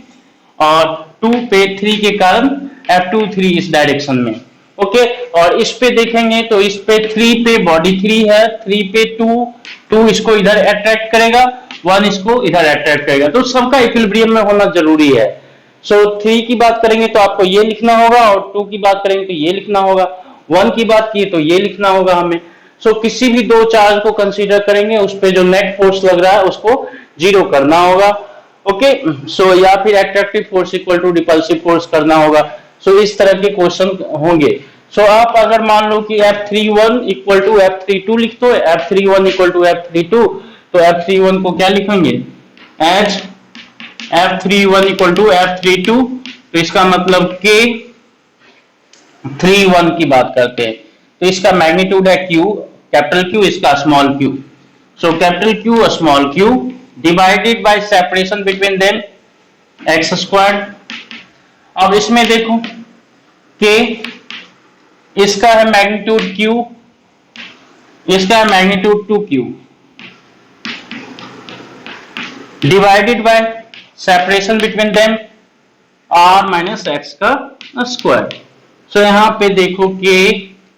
और 2 पे 3 के कारण F23 इस डायरेक्शन में। ओके, और इस पे देखेंगे तो इस पे 3 पे बॉडी 3 है, 3 पे 2 इसको इधर अट्रैक्ट करेगा, 1 इसको इधर अट्रैक्ट करेगा, तो सबका इक्विलिब्रियम में होना जरूरी है। सो 3 की बात करेंगे तो आपको ये लिखना होगा, और 2 की बात करेंगे तो ये लिखना होगा, 1 की बात की तो ये लिखना होगा हमें। सो किसी भी दो चार्ज को कंसीडर करेंगे, उस पे जो नेट फोर्स लग रहा है उसको जीरो करना होगा। ओके, सो या फिर attractive force equal to repulsive force करना होगा। सो इस तरह के क्वेश्चन होंगे। सो आप अगर मान लो कि F31 इक्वल टू F32 लिख दो, F31 इक्वल टू F32, तो F31 को क्या लिखेंगे, as F31 equal to F32, तो इसका मतलब K31 की बात करते हैं तो इसका मैग्नीट्यूड है Q, कैपिटल Q, इसका small q। So capital Q small q divided by separation between them x square. अब इसमें देखो K, इसका है मैग्नीट्यूड Q, इसका है magnitude 2Q, divided bye separation between them r minus x का स्क्वायर। सो यहां पे देखो K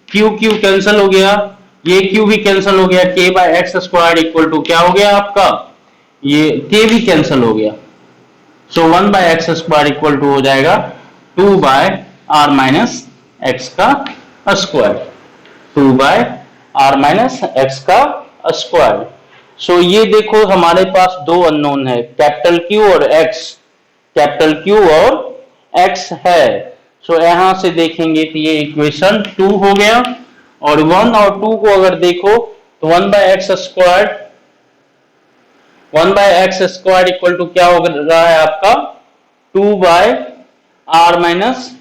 Q Q कैंसिल हो गया, ये Q भी कैंसिल हो गया, K by x square equal to क्या हो गया आपका, ये K भी कैंसिल हो गया। So 1 by x square equal to हो जाएगा 2 बाय r माइनस एक्स का square, 2 by r minus x का स्क्वायर। सो ये देखो हमारे पास दो अननोन है, कैपिटल Q और X, कैपिटल Q और X है। सो यहां से देखेंगे तो ये इक्वेशन 2 हो गया, और 1 और 2 को अगर देखो तो 1 by x square 1/x² equal to क्या हो रहा है आपका 2/r माइनस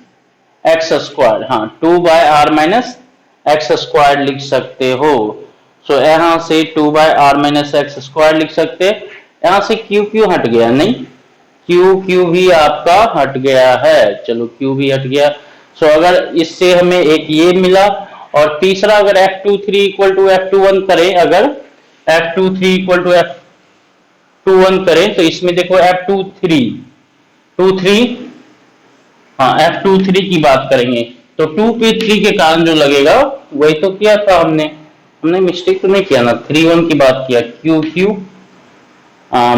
एक्स स्क्वायर। हाँ, 2/r माइनस एक्स स्क्वायर लिख सकते हो। सो यहां से 2/r माइनस एक्स स्क्वायर लिख सकते हैं। यहां से q क्यों हट गया? नहीं, q भी आपका हट गया है। चलो q भी हट गया। सो अगर इससे हमें एक ये मिला, और तीसरा अगर f23 इक्वल टू f21 करें, अगर f23 इक्वल टू f21 करें तो इसमें देखो f23 हाँ f23 की बात करेंगे तो 2p3 के कारण जो लगेगा वही तो किया था हमने मिस्टेक तो नहीं किया ना, 3 1 की बात किया, q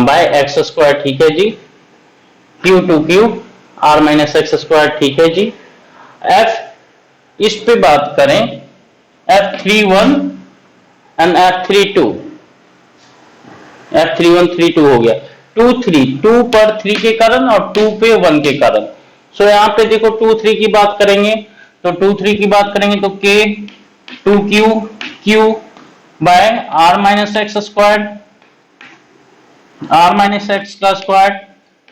बाय एक्स स्क्वायर, ठीक है जी, q r minus x square, ठीक है जी। f इस पे बात करें f31 एंड f31 हो गया 2 पर 3 के कारण और 2 पे 1 के कारण। सो यहाँ पे देखो 2 3 की बात करेंगे तो 2 3 की बात करेंगे तो k 2q by r minus x square, r minus x का स्क्वायर।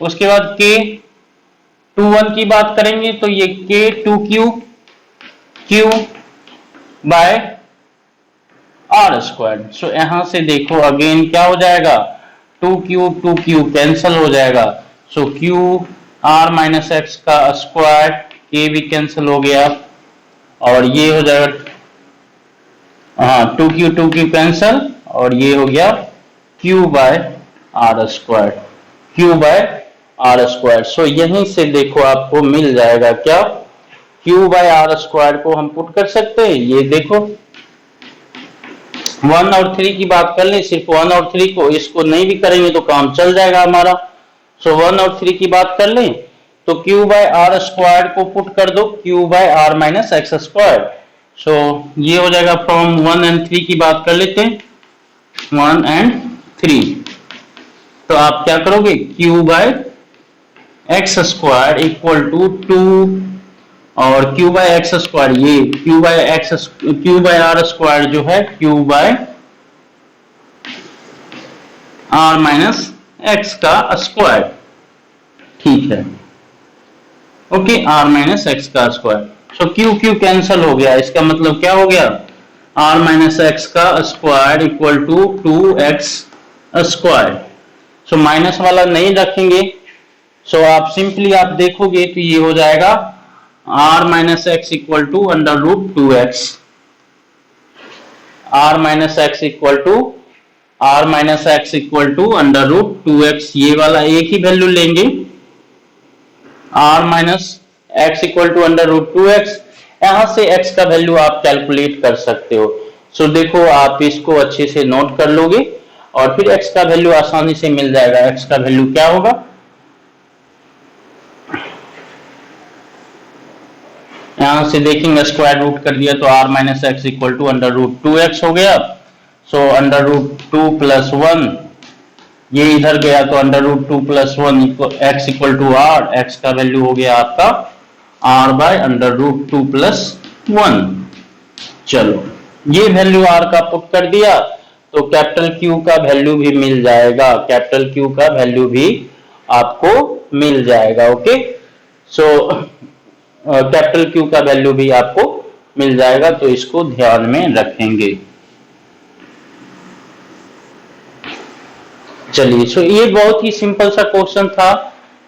उसके बाद k 21 की बात करेंगे तो ये k 2q by R square. So यहां से देखो अगेन क्या हो जाएगा, 2q कैंसिल हो जाएगा। सो q r माइनस एक्स का स्क्वायर, k भी कैंसिल हो गया, और ये हो जाएगा हाँ 2q कैंसिल, और ये हो गया q बाय आर स्क्वायर। सो यहीं से देखो आपको मिल जाएगा क्या, q बाय आर स्क्वायर को हम पुट कर सकते हैं। ये देखो 1 और 3 की बात कर ले, सिर्फ 1 और 3 को, इसको नहीं भी करेंगे तो काम चल जाएगा हमारा। सो 1 और 3 की बात कर लें तो q बाय आर स्क्वायर को पुट कर दो q by R minus x square. So ये हो जाएगा, फ्रॉम 1 एंड 3 की बात कर लेते हैं, 1 एंड 3। तो आप क्या करोगे, q by x square equal to 2 और q बाय एक्स स्क्वायर, ये q बाय आर स्क्वायर जो है q by R minus x का स्क्वायर, ठीक है, ओके, r माइनस एक्स का स्क्वायर। सो q कैंसिल हो गया, इसका मतलब क्या हो गया, r माइनस एक्स का square equal to 2x square. So minus वाला नहीं रखेंगे। सो आप सिंपली आप देखोगे तो ये हो जाएगा r minus x equal to under root 2x, r minus x equal to under root 2x, ये वाला एक ही वैल्यू लेंगे, r minus x equal to under root 2x। यहां से x का वैल्यू आप कैलकुलेट कर सकते हो। सो देखो आप इसको अच्छे से नोट कर लोगे और फिर x का वैल्यू आसानी से मिल जाएगा। x का वैल्यू क्या होगा, यहां से देखेंगे स्क्वायर रूट कर दिया तो r minus x equal to under root 2x हो गया। सो अंडर रूट 2 प्लस 1, ये इधर गया तो under root 2 plus 1 x equal to r, x का वैल्यू हो गया आपका r by under root 2 plus 1। चलो ये वैल्यू r का पुट कर दिया तो कैपिटल Q का वैल्यू भी मिल जाएगा, कैपिटल Q का वैल्यू भी आपको मिल जाएगा, ओके। सो कैपिटल Q का वैल्यू भी आपको मिल जाएगा, तो इसको ध्यान में रखेंगे। चलिए, सो ये बहुत ही सिंपल सा क्वेश्चन था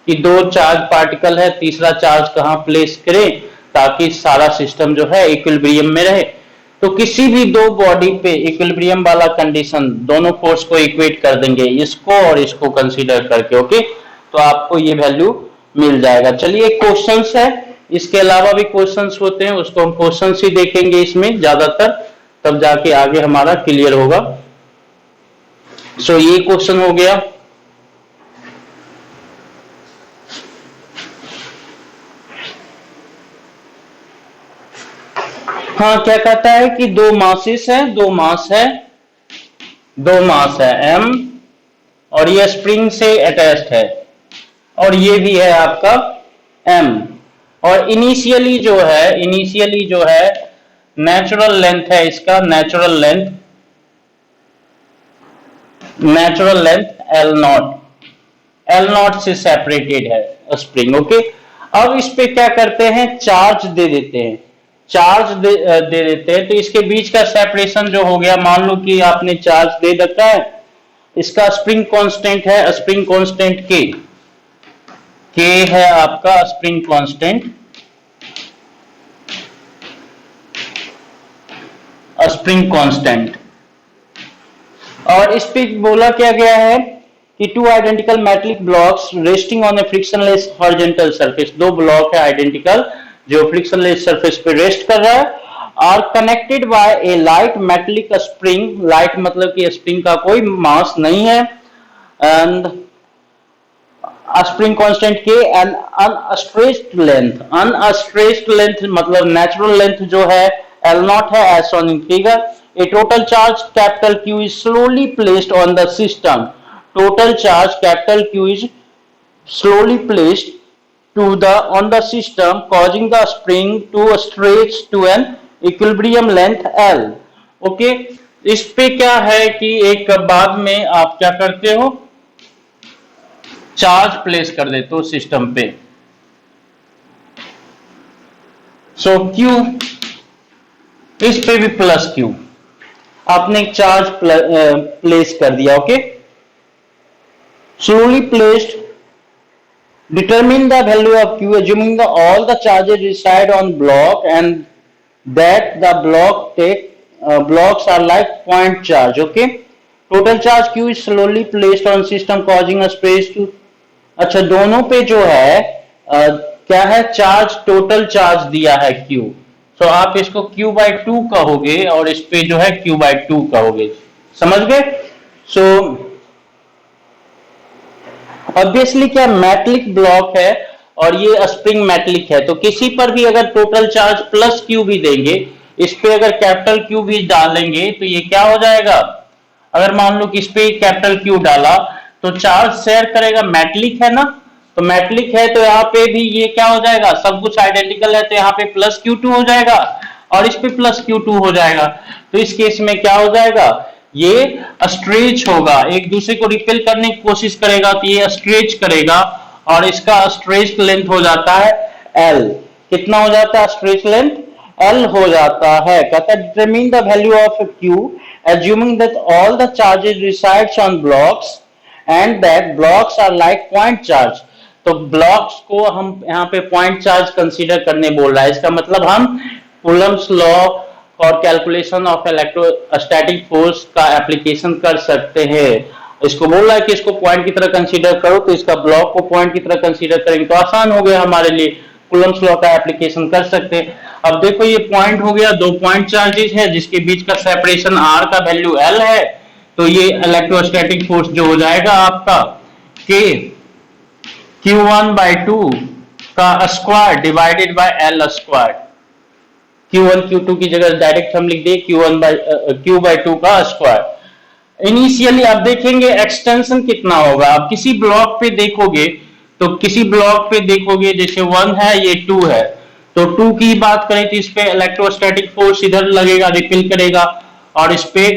कि दो चार्ज पार्टिकल है, तीसरा चार्ज कहां प्लेस करें ताकि सारा सिस्टम जो है इक्विलिब्रियम में रहे। तो किसी भी दो बॉडी पे इक्विलिब्रियम वाला कंडीशन, दोनों फोर्स को इक्वेट कर देंगे, इसको और इसको कंसीडर करके, ओके, तो आपको ये वैल्यू मिल जाएगा। चलिए क्वेश्चंस है, इसके अलावा भी क्वेश्चंस होते हैं, उसको हम क्वेश्चंस ही देखेंगे इसमें ज्यादातर, तब जाके आगे हमारा क्लियर होगा। सो ये क्वेश्चन हो गया। हाँ, क्या कहता है कि दो मासेस है, दो मास है m, और ये स्प्रिंग से अटैच्ड है, और ये भी है आपका m, और इनिशियली जो है नेचुरल लेंथ है, इसका natural length natural length L not, L not से सेपरेटेड है स्प्रिंग। ओके, अब इस पे क्या करते हैं, चार्ज दे देते हैं, चार्ज दे देते हैं, तो इसके बीच का सेपरेशन जो हो गया, मान लो कि आपने चार्ज दे रखा है, इसका स्प्रिंग कांस्टेंट है, स्प्रिंग कांस्टेंट के है आपका स्प्रिंग कांस्टेंट, स्प्रिंग कांस्टेंट। और इस पे बोला क्या गया है कि two identical metallic blocks resting on a frictionless horizontal surface, दो ब्लॉक है आइडेंटिकल जो फ्रिक्शनलेस सरफेस पे रेस्ट कर रहा है, are connected by a light metallic spring, light मतलब कि स्प्रिंग का कोई मास नहीं है, and spring constant K and unstretched length, unstretched length मतलब नेचुरल लेंथ जो है एल नॉट है as shown in figure. A total charge capital Q is slowly placed on the system. Total charge capital Q is slowly placed on the system, causing the spring to stretch to an equilibrium length L. Okay, इस पे क्या है कि एक बाद में आप क्या करते हो, चार्ज प्लेस कर देते हो सिस्टम पे। सो Q, इस पे भी प्लस Q, आपने एक चार्ज प्लेस कर दिया। Okay, slowly placed, determine the value of Q assuming the all the charges reside on block and that the blocks are like point charge. Okay, total charge Q is slowly placed on system causing a space to, अच्छा दोनों पे जो है क्या है, चार्ज, टोटल चार्ज दिया है Q, तो आप इसको Q by 2 कहोगे और इस पे जो है Q by 2 कहोगे, समझ गए। सो ऑब्वियसली क्या मेटलिक ब्लॉक है और ये स्प्रिंग मेटलिक है, तो किसी पर भी अगर टोटल चार्ज प्लस Q भी देंगे, इस पे अगर कैपिटल Q भी डालेंगे तो ये क्या हो जाएगा, अगर मान लो कि इस पे कैपिटल Q डाला तो चार्ज शेयर करेगा, मेटलिक है ना, तो मेटलिक है तो यहाँ पे भी ये क्या हो जाएगा, सब कुछ आइडेंटिकल है तो यहाँ पे प्लस Q2 हो जाएगा और इस पे प्लस Q2 हो जाएगा। तो इस केस में क्या हो जाएगा, ये स्ट्रेच होगा, एक दूसरे को रिपेल करने की कोशिश करेगा तो ये स्ट्रेच करेगा और इसका स्ट्रेच लेंथ हो जाता है L। कितना हो जाता है स्ट्रेच लेंथ, L हो जाता है। कहता है determine the value of Q assuming that all the charges resides on blocks and that blocks are like point charge। तो ब्लॉक्स को हम यहाँ पे पॉइंट चार्ज कंसीडर करने बोल रहा है, इसका मतलब हम कूलम्स लॉ और कैलकुलेशन ऑफ इलेक्ट्रोस्टैटिक फोर्स का एप्लीकेशन कर सकते हैं। इसको बोल रहा है कि इसको पॉइंट की तरह कंसीडर करो, तो इसका ब्लॉक को पॉइंट की तरह कंसीडर करेंगे तो आसान हो गया हमारे लिए, कूलम्स लॉ का एप्लीकेशन कर सकते हैं। अब देखो ये पॉइंट हो गया, दो पॉइंट चार्जेस है जिसके बीच का सेपरेशन r का वैल्यू L है, तो ये इलेक्ट्रोस्टैटिक फोर्स जो हो जाएगा आपका K Q1 by 2 का square divided by L square. Q1 Q2 की जगह डायरेक्ट हम लिख दे Q by 2 का स्क्वायर। इनिशियली आप देखेंगे एक्सटेंशन कितना होगा, आप किसी ब्लॉक पे देखोगे तो किसी ब्लॉक पे देखोगे जैसे 1 है ये 2 है, तो 2 की बात करें तो इस पे इलेक्ट्रोस्टैटिक फोर्स इधर लगेगा, रिपेल करेगा, और इस पे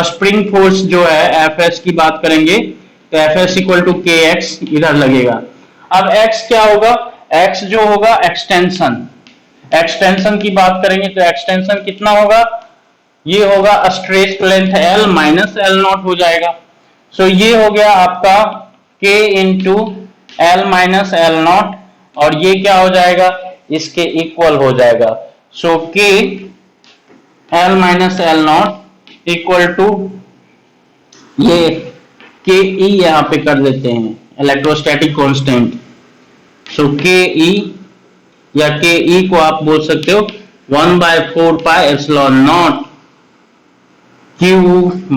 स्प्रिंग फोर्स जो है Fs की बात करेंगे तो Fs इक्वल टू kx इधर लगेगा। अब x क्या होगा, x जो होगा एक्सटेंशन, एक्सटेंशन की बात करेंगे तो एक्सटेंशन कितना होगा, ये होगा stretch length L minus L nought हो जाएगा। सो ये हो गया आपका K into L minus L nought, और ये क्या हो जाएगा, इसके इक्वल हो जाएगा। सो K L minus L nought equal to ये के ई यहां पे कर देते हैं इलेक्ट्रोस्टैटिक कांस्टेंट। सो के ई या के ई को आप बोल सकते हो 1/4 pi epsilon naught Q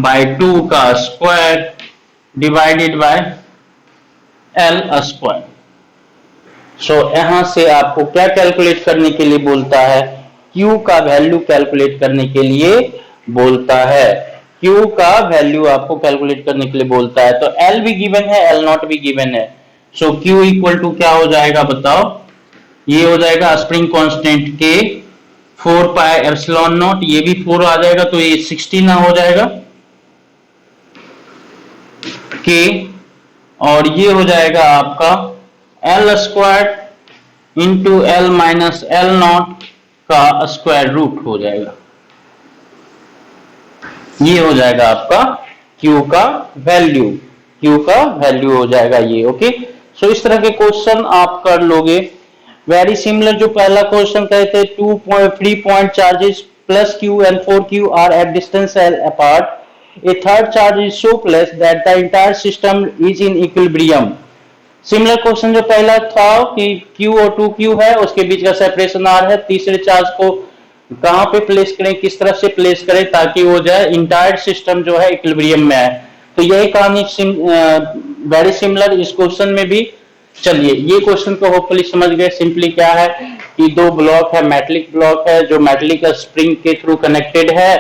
by 2 का square divided by L square. So यहां से आपको क्या कैलकुलेट करने के लिए बोलता है, Q का वैल्यू कैलकुलेट करने के लिए बोलता है, Q का वैल्यू आपको कैलकुलेट करने के लिए बोलता है। तो L भी गिवन है, L नॉट भी गिवन है। सो Q इक्वल टू क्या हो जाएगा बताओ, ये हो जाएगा स्प्रिंग कांस्टेंट के 4 पाई एप्सिलॉन नॉट, ये भी 4 आ जाएगा तो ये 60 ना हो जाएगा, के, और ये हो जाएगा आपका L square into L minus L not का स्क्वायर रूट हो जाएगा। ये हो जाएगा आपका Q का वैल्यू, Q का वैल्यू हो जाएगा ये। ओके, सो इस तरह के क्वेश्चन आप कर लोगे। वेरी सिमिलर जो पहला क्वेश्चन कहे थे, 2.3 point charges plus Q and 4Q are at distance L apart. A third charge is so placed that the entire system is in equilibrium. Similar question जो पहला था कि Q और 2Q है, उसके बीच का सेपरेशन R है, तीसरे चार्ज को कहां पे प्लेस करें, किस तरह से प्लेस करें ताकि वो जाए इंटायर सिस्टम जो है इक्विलिब्रियम में आए। तो यही कहानी वेरी सिमिलर इस क्वेश्चन में भी। चलिए, ये क्वेश्चन को होपफुली समझ गए। सिंपली क्या है कि दो ब्लॉक है, मेटलिक ब्लॉक है जो मेटलिक स्प्रिंग के थ्रू कनेक्टेड है।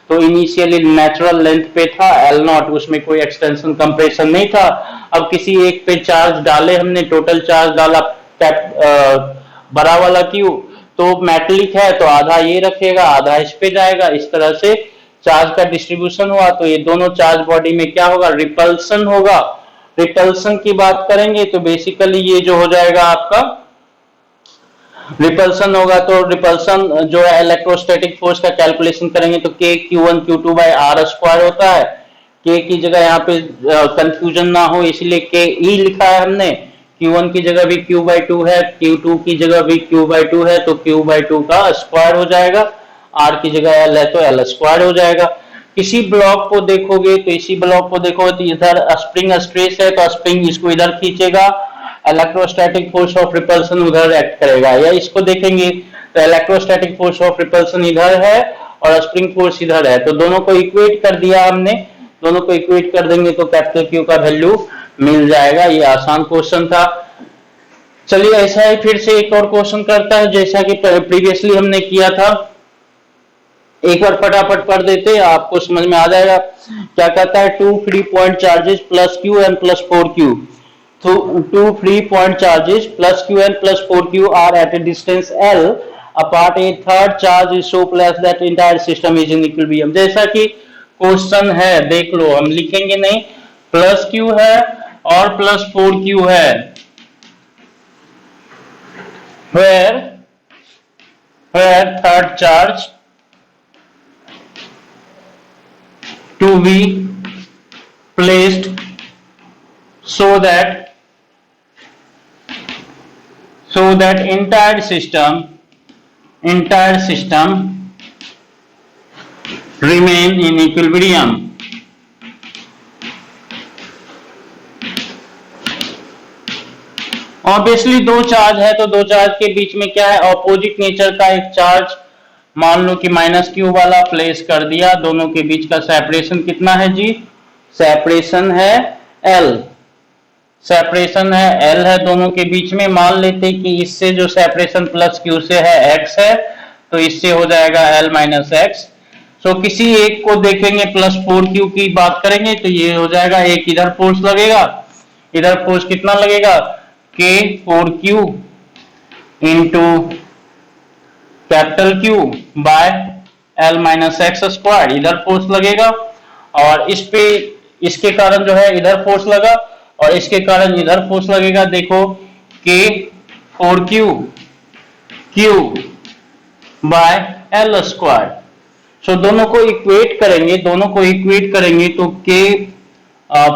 तो इनिशियली नेचुरल लेंथ पे था एल नॉट, उसमें कोई एक्सटेंशन कंप्रेशन नहीं था। अब किसी एक पे चार्ज डाले हमने, टोटल चार्ज डाला बड़ा वाला क्यू, तो मेटलिक है तो आधा ये रखेगा आधा इस पे जाएगा, इस तरह से चार्ज का डिस्ट्रीब्यूशन हुआ। तो ये दोनों चार्ज बॉडी में क्या होगा, रिपल्सन होगा। रिपल्सन की बात करेंगे तो बेसिकली ये जो हो जाएगा आपका रिपल्सन होगा। तो रिपल्सन जो है इलेक्ट्रोस्टैटिक फोर्स का कैलकुलेशन करेंगे तो K Q1 Q2 by R square होता है। K की जगह यहाँ पे कंफ्यूजन ना हो इसलिए K E लिखा है हमने, Q1 की जगह भी Q बाई 2 है, Q2 की जगह भी Q बाई 2 है, तो Q बाई 2 का स्क्वायर हो जाएगा। R की जगह L है तो L स्क्वायर हो जाएगा। किसी ब्लॉक को देखोगे तो इसी ब्लॉक को देखोगे तो इधर स्प्रिंग स्ट्रेस है तो स्प्रिंग इसको इधर खींचेगा, इलेक्ट्रोस्टैटिक फोर्स ऑफ रिपल्सन उधर एक्ट करेगा। या इसको देखेंगे तो इलेक्ट्रोस्टैटिक फोर्स ऑफ रिपल्सन इधर है और स्प्रिंग फोर्स इधर है, तो दोनों को इक्वेट कर दिया हमने। दोनों को इक्वेट कर देंगे तो कैपिटल Q का वैल्यू मिल जाएगा। ये आसान क्वेश्चन था। चलिए, ऐसा ही फिर से एक और क्वेश्चन करता है जैसा कि प्रीवियसली हमने किया था। एक बार फटाफट पढ़ देते हैं, आपको समझ में आ जाएगा। क्या कहता है, 2 free point charges plus Q and plus 4Q, तो 2 free point charges plus Q and plus 4Q are at a distance L apart. A third charge is so placed that entire system is in equilibrium. जैसा कि क्वेश्चन है देख लो, हम लिखेंगे नहीं, प्लस Q है और प्लस 4Q है, where third charge to be placed so that entire system remain in equilibrium. Obviously दो चार्ज है तो दो चार्ज के बीच में क्या है, ऑपोजिट नेचर का एक चार्ज, मान लो कि माइनस Q वाला प्लेस कर दिया। दोनों के बीच का सेपरेशन कितना है जी, सेपरेशन है L, सेपरेशन है L है दोनों के बीच में। मान लेते कि इससे जो सेपरेशन प्लस Q से है X है, तो इससे हो जाएगा L माइनस X। सो किसी एक को देखेंगे, प्लस 4Q की बात करेंगे तो ये हो जाएगा, एक इधर फोर्स लगेगा, इधर फोर्स कितना लगेगा, K 4Q into capital Q by L minus x square, इधर फोर्स लगेगा और इस पे इसके कारण जो है इधर फोर्स लगा और इसके कारण इधर फोर्स लगेगा। देखो K 4Q Q by L square. So दोनों को इक्वेट करेंगे, तो K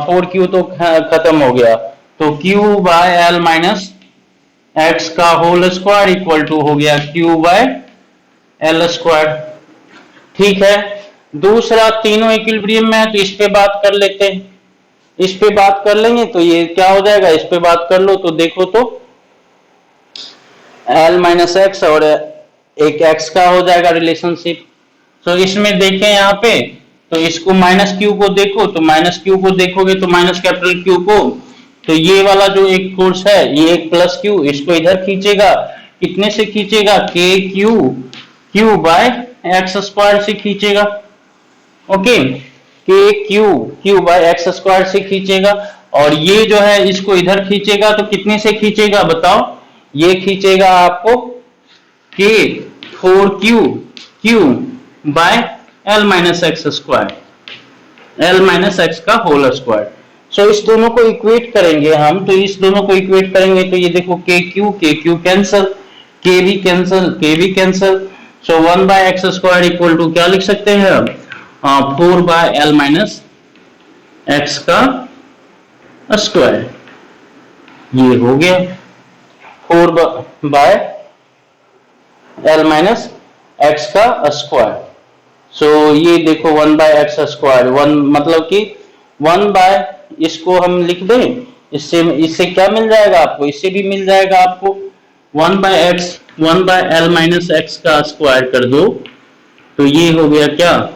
4Q तो खत्म हो गया, तो Q by L minus x का होल स्क्वायर इक्वल टू हो गया Q बाय L स्क्वायर। ठीक है, दूसरा तीनों इक्विलिब्रियम में है तो इस पे बात कर लेते हैं। इस पे बात कर लेंगे तो ये क्या हो जाएगा, इस पे बात कर लो तो देखो तो L माइनस एक्स और एक x का हो जाएगा रिलेशनशिप। तो इसमें देखें यहाँ पे, तो इसको माइनस Q को देखो, तो माइनस Q को देखोगे तो माइनस कैपिटल Q को, तो ये वाला जो एक फोर्स है ये एक प्लस Q, इसको इधर खींचेगा, कितने से खींचेगा, K Q by x square से खींचेगा। Okay, K Q by x square से खींचेगा और ये जो है इसको इधर खींचेगा, तो कितने से खींचेगा बताओ, ये खींचेगा आपको K 4Q by L minus x square, L minus x का होल स्क्वायर। सो इस दोनों को इक्वेट करेंगे हम, तो इस दोनों को इक्वेट करेंगे तो ये देखो के क्यू कैंसल, के भी कैंसल, के भी cancel. So 1/x² equal to क्या लिख सकते हैं हम, 4/l माइनस एक्स का स्क्वायर। ये हो गया 4/l माइनस एक्स का स्क्वायर। सो ये देखो 1/x², 1 मतलब कि 1 बाय, इसको हम लिख दें, इससे इससे क्या मिल जाएगा आपको, इससे भी मिल जाएगा आपको 1/l माइनस एक्स का स्क्वायर कर दो तो ये हो गया क्या,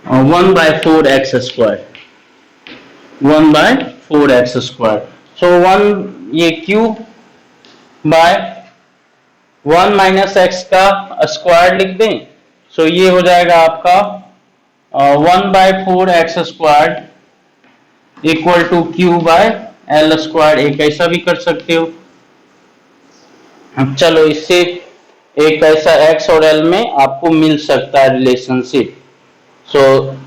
1/4x², 1/4x²। सो 1 ये क्यूब बाय 1 माइनस एक्स का स्क्वायर लिख दें, सो ये हो जाएगा आपका 1/4x² इक्वल टू q/l²। एक ऐसा भी कर सकते हो। चलो इससे एक ऐसा x और l में आपको मिल सकता है रिलेशनशिप। सो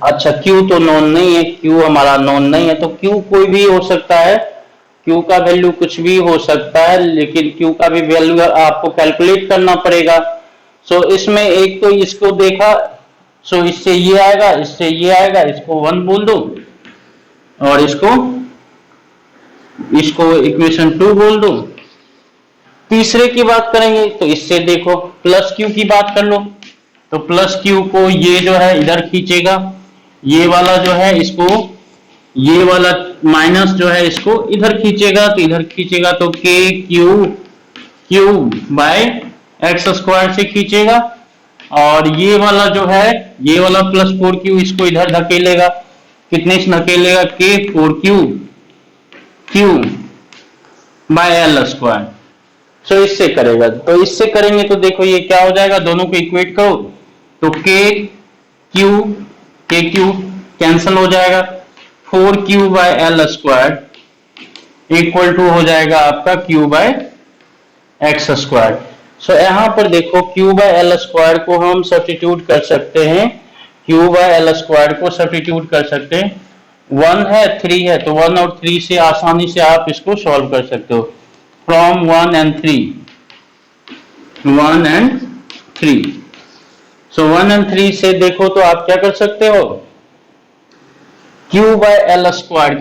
अच्छा q तो नोन नहीं है, q हमारा नोन नहीं है, तो q कोई भी हो सकता है, q का वैल्यू कुछ भी हो सकता है, लेकिन q का भी वैल्यू आपको कैलकुलेट करना पड़ेगा। सो इसमें एक तो इसको देखा, सो इससे ये आएगा, इससे ये आएगा, इसको 1 बोल दो और इसको इक्वेशन 2 बोल दो। तीसरे की बात करेंगे तो इससे देखो प्लस क्यू की बात कर लो, तो प्लस क्यू को ये जो है इधर खींचेगा, ये वाला जो है इसको, ये वाला माइनस जो है इसको इधर खींचेगा, तो इधर खींचेगा तो के क्यू बाय x² से खींचेगा, और ये वाला जो है, ये वाला प्लस 4q इसको इधर धकेलेगा, कितने से धकेलेगा, के 4q बाय l²। सो इससे करेगा, तो इससे करेंगे तो देखो ये क्या हो जाएगा, दोनों को इक्वेट करो तो के क्यू कैंसिल हो जाएगा, 4q bye l² equal to हो जाएगा आपका q बाय x²। सो यहां पर देखो q बाय l² को हम सब्स्टिट्यूट कर सकते हैं, q बाय l² को सब्स्टिट्यूट कर सकते हैं, 1 है 3 है, तो 1 और 3 से आसानी से आप इसको सॉल्व कर सकते हो, from 1 and 3, 1 and 3। So 1 and 3 से देखो तो आप क्या कर सकते हो, q बाय l²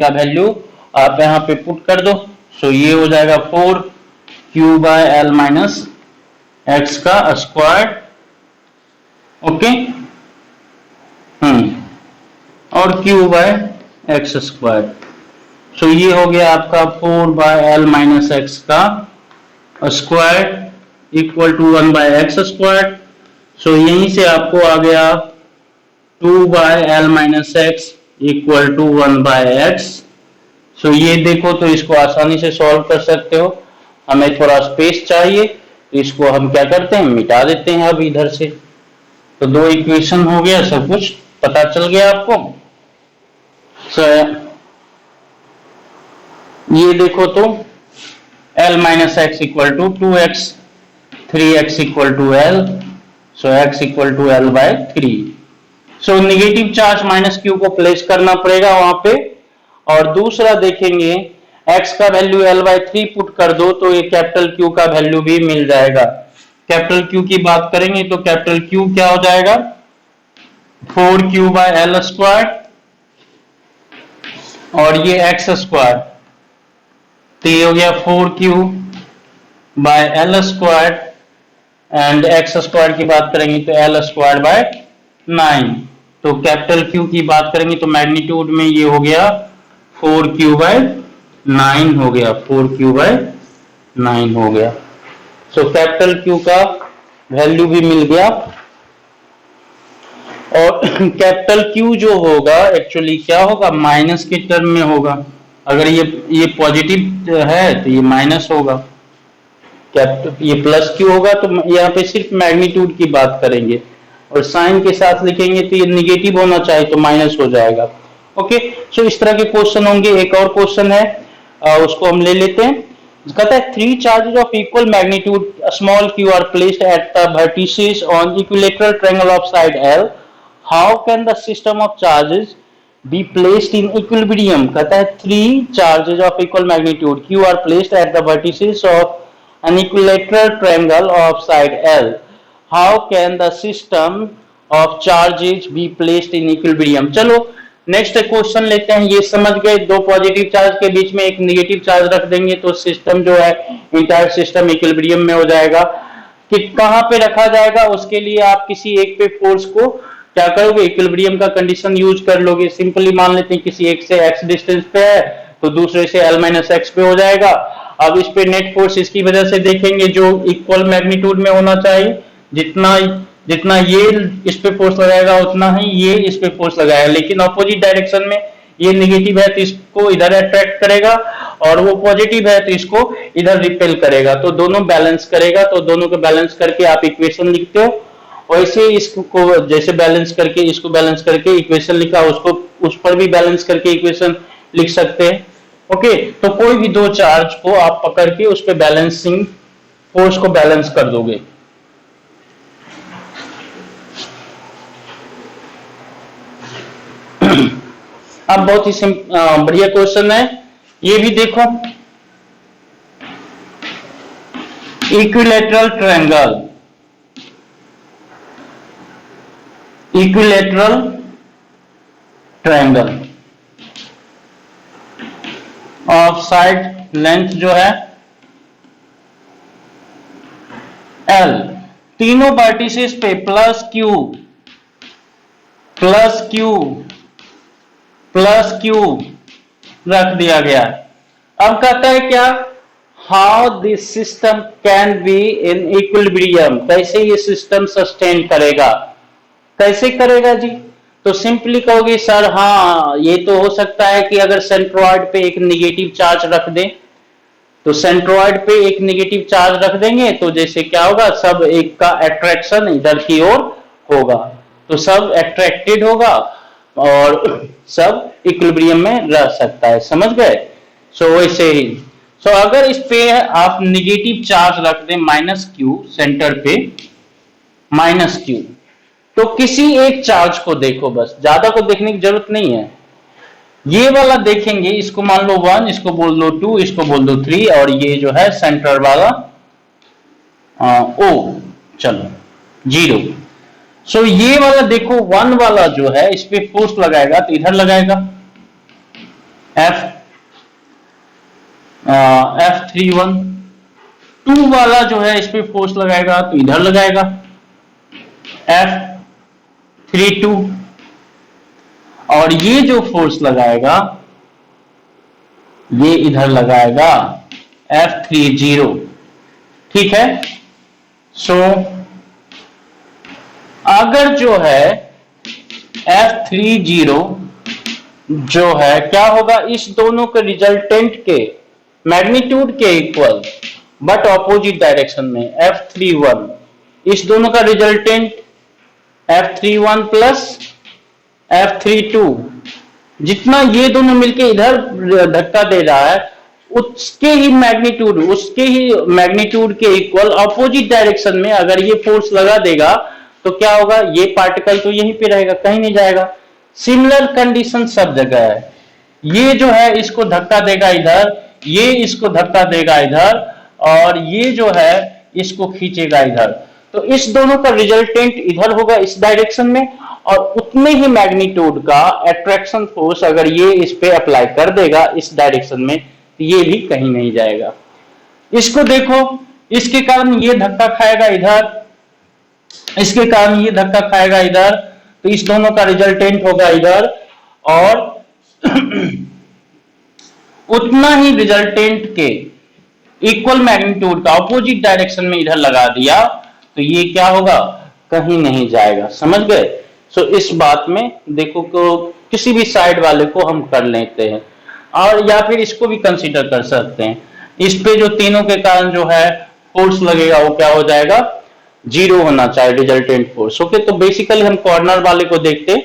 का वैल्यू आप यहां पे पुट कर दो, सो ये हो जाएगा 4q by l minus x का स्क्वायर, ओके, और q बाय x²। सो ये हो गया आपका 4/l माइनस एक्स का square equal to 1/x²। So यहीं से आपको आ गया 2/l minus x equal to 1/x। So ये देखो तो इसको आसानी से सॉल्व कर सकते हो, हमें थोड़ा स्पेस चाहिए तो इसको हम क्या करते हैं, मिटा देते हैं अब इधर से, तो 2 इक्वेशन हो गया, सब कुछ पता चल गया आपको। सो ये देखो तो l minus x equal to 2x, 3x equal to l, so x equal to l/3। So negative charge minus q को प्लेस करना पड़ेगा वहां पे, और दूसरा देखेंगे x का वैल्यू l/3 पुट कर दो तो ये कैपिटल Q का वैल्यू भी मिल जाएगा। कैपिटल Q की बात करेंगे तो कैपिटल Q क्या हो जाएगा, 4q बाय l², और ये x², तो ये हो गया 4q bye l² and x² की बात करेंगे तो l² बाय 9। तो कैपिटल Q की बात करेंगे तो मैग्नीट्यूड में ये हो गया 4q बाय 9 हो गया, 4q बाय 9 हो गया। सो कैपिटल Q का वैल्यू भी मिल गया, और कैपिटल Q जो होगा एक्चुअली क्या होगा, माइनस के टर्म में होगा, अगर ये पॉजिटिव है तो ये माइनस होगा, ये प्लस Q होगा, तो यहाँ पे सिर्फ मैग्नीट्यूड की बात करेंगे, और साइन के साथ लिखेंगे तो ये निगेटिव होना चाहिए तो माइनस हो जाएगा। ओके, सो इस तरह के क्वेश्चन होंगे। एक और क्वेश्चन है, उसको हम ले लेते हैं। कहता है 3 charges of equal magnitude small q are placed at the vertices on equilateral triangle of side L. How can the system of charges be placed in equilibrium, कहता है three charges of equal magnitude q are placed at the vertices of an equilateral triangle of side L. How can the system of charges be placed in equilibrium? चलो नेक्स्ट क्वेश्चन लेते हैं। ये समझ गए, दो पॉजिटिव चार्ज के बीच में एक नेगेटिव चार्ज रख देंगे तो सिस्टम जो है इंटायर सिस्टम इक्विलिब्रियम में हो जाएगा। कि कहां पे रखा जाएगा, उसके लिए आप किसी एक पे फोर्स को क्या करोगे, इक्विलिब्रियम का कंडीशन यूज कर लोगे। सिंपली मान लेते हैं किसी एक से x डिस्टेंस पे है तो दूसरे से l माइनस एक्स पे हो जाएगा। अब इस पे नेट फोर्स इसकी वजह से देखेंगे जो इक्वल मैग्नीट्यूड में होना चाहिए, जितना जितना ये इस पे फोर्स लगाएगा उतना ही ये इस पे फोर्स लगाएगा, लेकिन ऑपोजिट डायरेक्शन में ये नेगेटिव है तो इसको इधर अट्रैक्ट करेगा और वो पॉजिटिव है तो इसको इधर रिपेल करेगा, तो दोनों बैलेंस करेगा। तो दोनों को बैलेंस करके आप इक्वेशन लिखते हो, वैसे इसको जैसे बैलेंस करके इसको बैलेंस करके इक्वेशन लिखा उसको उस पर भी बैलेंस करके इक्वेशन लिख सकते हैं। ओके, तो कोई भी दो चार्ज को आप पकड़ के उस पर बैलेंसिंग फोर्स को बैलेंस कर दोगे। अब बहुत ही बढ़िया क्वेश्चन है, ये भी देखो। Equilateral triangle, equilateral triangle of side length जो है L, तीनों वर्टिसेस पे plus Q plus Q plus Q रख दिया गया। अब कहता है क्या, how this system can be in equilibrium, कैसे ये सिस्टम सस्टेन करेगा, कैसे करेगा जी। तो सिंपली कहोगे सर हाँ ये तो हो सकता है कि अगर सेंट्रोइड पे एक नेगेटिव चार्ज रख दें, तो सेंट्रोइड पे एक नेगेटिव चार्ज रख देंगे तो जैसे क्या होगा, सब एक का अट्रैक्शन इधर की ओर होगा, तो सब अट्रैक्टेड होगा और सब इक्विलिब्रियम में रह सकता है। समझ गए। सो वैसे ही अगर इस पे आप नेगेटिव चार्ज रख दें माइनस क्यू, सेंटर पे माइनस क्यू, तो किसी एक चार्ज को देखो, बस ज्यादा को देखने की जरूरत नहीं है, ये वाला देखेंगे, इसको मान लो 1, इसको बोल दो 2, इसको बोल दो 3 और ये जो है सेंटर वाला ओ चलो 0। सो ये वाला देखो 1 वाला जो है इस पे फोर्स लगाएगा तो इधर लगाएगा F31, 2 वाला जो है इस पे फोर्स लगाएगा तो इधर लगाएगा F32, और ये जो फोर्स लगाएगा ये इधर लगाएगा F30। ठीक है। सो अगर जो है F30 जो है क्या होगा, इस दोनों के रिजल्टेंट के मैग्नीट्यूड के इक्वल बट ऑपोजिट डायरेक्शन में F31, इस दोनों का रिजल्टेंट F31 प्लस F32, जितना ये दोनों मिलके इधर धक्का दे रहा है उसके ही मैग्नीट्यूड के इक्वल ऑपोजिट डायरेक्शन में अगर ये फोर्स लगा देगा तो क्या होगा, ये पार्टिकल तो यहीं पे रहेगा, कहीं नहीं जाएगा। सिमिलर कंडीशन सब जगह है, ये जो है इसको धक्का देगा इधर, ये इसको धक्का देगा इधर, और ये जो है इसको खींचेगा इधर, तो इस दोनों का रिजल्टेंट इधर होगा इस डायरेक्शन में, और उतने ही मैग्नीट्यूड का अट्रैक्शन फोर्स अगर ये इस पे अप्लाई कर देगा इस डायरेक्शन में तो ये भी कहीं नहीं जाएगा। इसको देखो, इसके कारण ये धक्का खाएगा इधर, इसके कारण ये धक्का खाएगा इधर, तो इस दोनों का रिजल्टेंट होगा इधर, और उतना ही रिजल्टेंट के इक्वल मैग्नीट्यूड का ऑपोजिट डायरेक्शन में इधर लगा दिया तो ये क्या होगा, कहीं नहीं जाएगा। समझ गए। सो इस बात में देखो को किसी भी साइड वाले को हम कर लेते हैं, और या फिर इसको भी कंसीडर कर सकते हैं, इस पे जो तीनों के कारण जो है फोर्स लगेगा वो क्या हो जाएगा, 0 होना चाहिए रिजल्टेंट फोर्स। ओके, तो बेसिकली हम कॉर्नर वाले को देखते,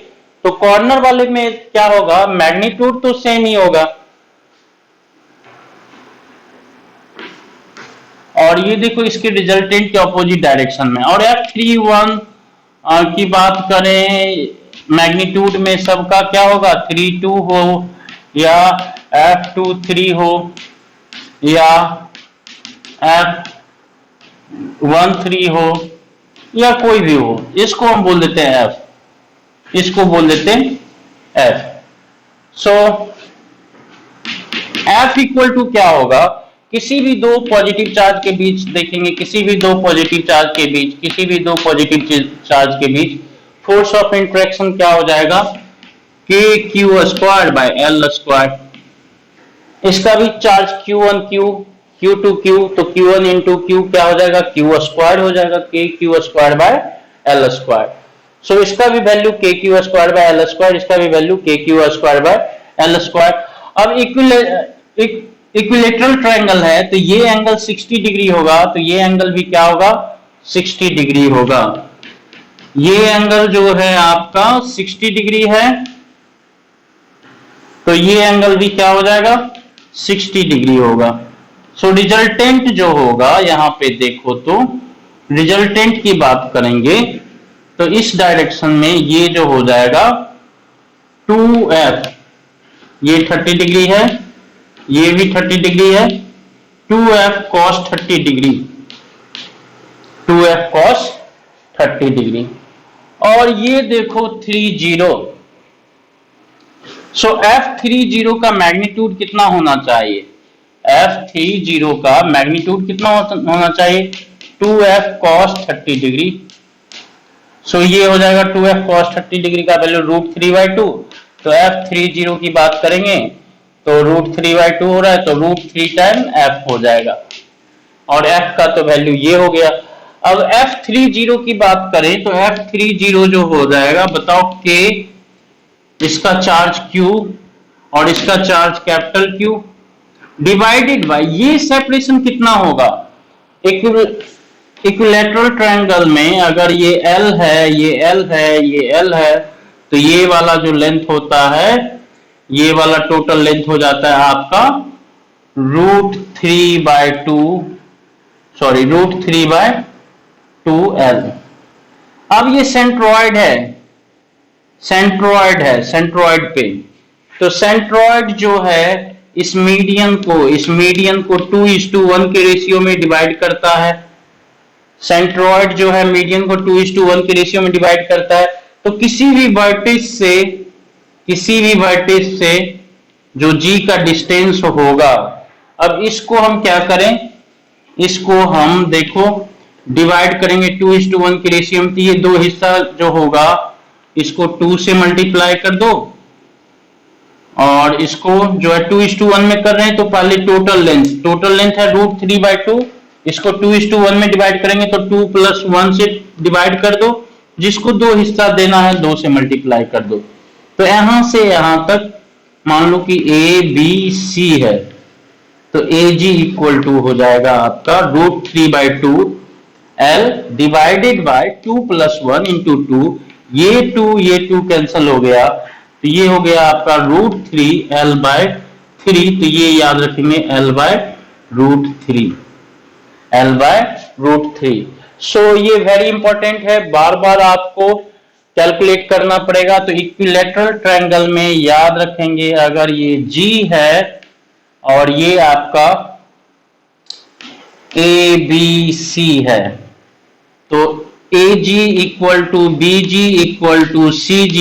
तो कॉर्नर वाले में क्या होगा, मैग्नीट्यूड तो सेम ही होगा, और ये देखो इसके रिजल्टेंट के ऑपोजिट डायरेक्शन में। और F31 की बात करें मैग्नीट्यूड में सबका क्या होगा, 3 2 हो या F2 3 हो या F1 3 हो या कोई भी हो, इसको हम बोल देते हैं F, इसको बोल देते हैं F। So F equal to क्या होगा, किसी भी दो पॉजिटिव चार्ज के बीच देखेंगे, किसी भी दो पॉजिटिव चार्ज के बीच, किसी भी दो पॉजिटिव चार्ज के बीच फोर्स ऑफ इंटरेक्शन क्या हो जाएगा, k q square by l square. इसका भी charge q1 q, q2 q, तो q1 इंटू q क्या हो जाएगा, q स्क्वायर हो जाएगा, k q square by l square. So इसका भी value k q square by l square, इसका भी value k q square by l square. अब इक्विलेटरल ट्रायंगल है तो ये एंगल 60 डिग्री होगा, तो ये एंगल भी क्या होगा, 60 डिग्री होगा। ये एंगल जो है आपका 60 डिग्री है, तो ये एंगल भी क्या हो जाएगा, 60 डिग्री होगा। सो रिजल्टेंट जो होगा, यहां पे देखो तो रिजल्टेंट की बात करेंगे तो इस डायरेक्शन में ये जो हो जाएगा 2f, ये 30 डिग्री है, ये भी 30 डिग्री है, 2f cos 30 degree, 2f cos 30 degree. और ये देखो 30, सो F30 का मैग्नीट्यूड कितना होना चाहिए, F30 का मैग्नीट्यूड कितना होना चाहिए, 2f cos 30 डिग्री। सो ये हो जाएगा 2f cos 30 डिग्री का वैल्यू √3/2, तो F30 की बात करेंगे तो √3/2 हो रहा है, तो √3 टाइम f हो जाएगा, और f का तो वैल्यू ये हो गया। अब F30 की बात करें तो F30 जो हो जाएगा, बताओ k, इसका चार्ज q और इसका charge capital Q divided by, ये सेपरेशन कितना होगा, इक्विलेटरल ट्रायंगल में अगर ये L है, ये L है, ये L है, तो ये वाला जो लेंथ होता है, ये वाला टोटल लेंथ हो जाता है आपका √3/2L। अब ये सेंट्रोइड है, सेंट्रोइड पे, तो सेंट्रोइड जो है इस मीडियन को 2:1 के रेशियो में डिवाइड करता है। सेंट्रोइड जो है मीडियन को 2:1 के रेशियो में डिवाइड करता है, तो किसी भी वर्टेक्स से जो G का डिस्टेंस होगा, अब इसको हम क्या करें, इसको हम देखो डिवाइड करेंगे 2:1 के रेशियो में, तो ये दो हिस्सा जो होगा इसको 2 से मल्टीप्लाई कर दो, और इसको जो है 2:1 में कर रहे हैं तो पहले टोटल लेंथ है √3/2, इसको 2:1 में डिवाइड करेंगे तो 2 + 1 से डिवाइड कर दो, जिसको दो हिस्सा देना है 2 से मल्टीप्लाई कर दो। तो यहां से यहां तक मान लो कि ABC है, तो AG इक्वल टू हो जाएगा आपका √3/2L डिवाइडेड बाय 2 + 1 × 2, ये 2 कैंसिल हो गया, तो ये हो गया आपका √3L/3, तो ये याद रखेंगे L/√3। सो ये वेरी इंपॉर्टेंट है, बार बार आपको कैलकुलेट करना पड़ेगा। तो इक्विलेटरल ट्रायंगल में याद रखेंगे, अगर ये G है और ये आपका ABC है, तो AG equal to BG equal to CG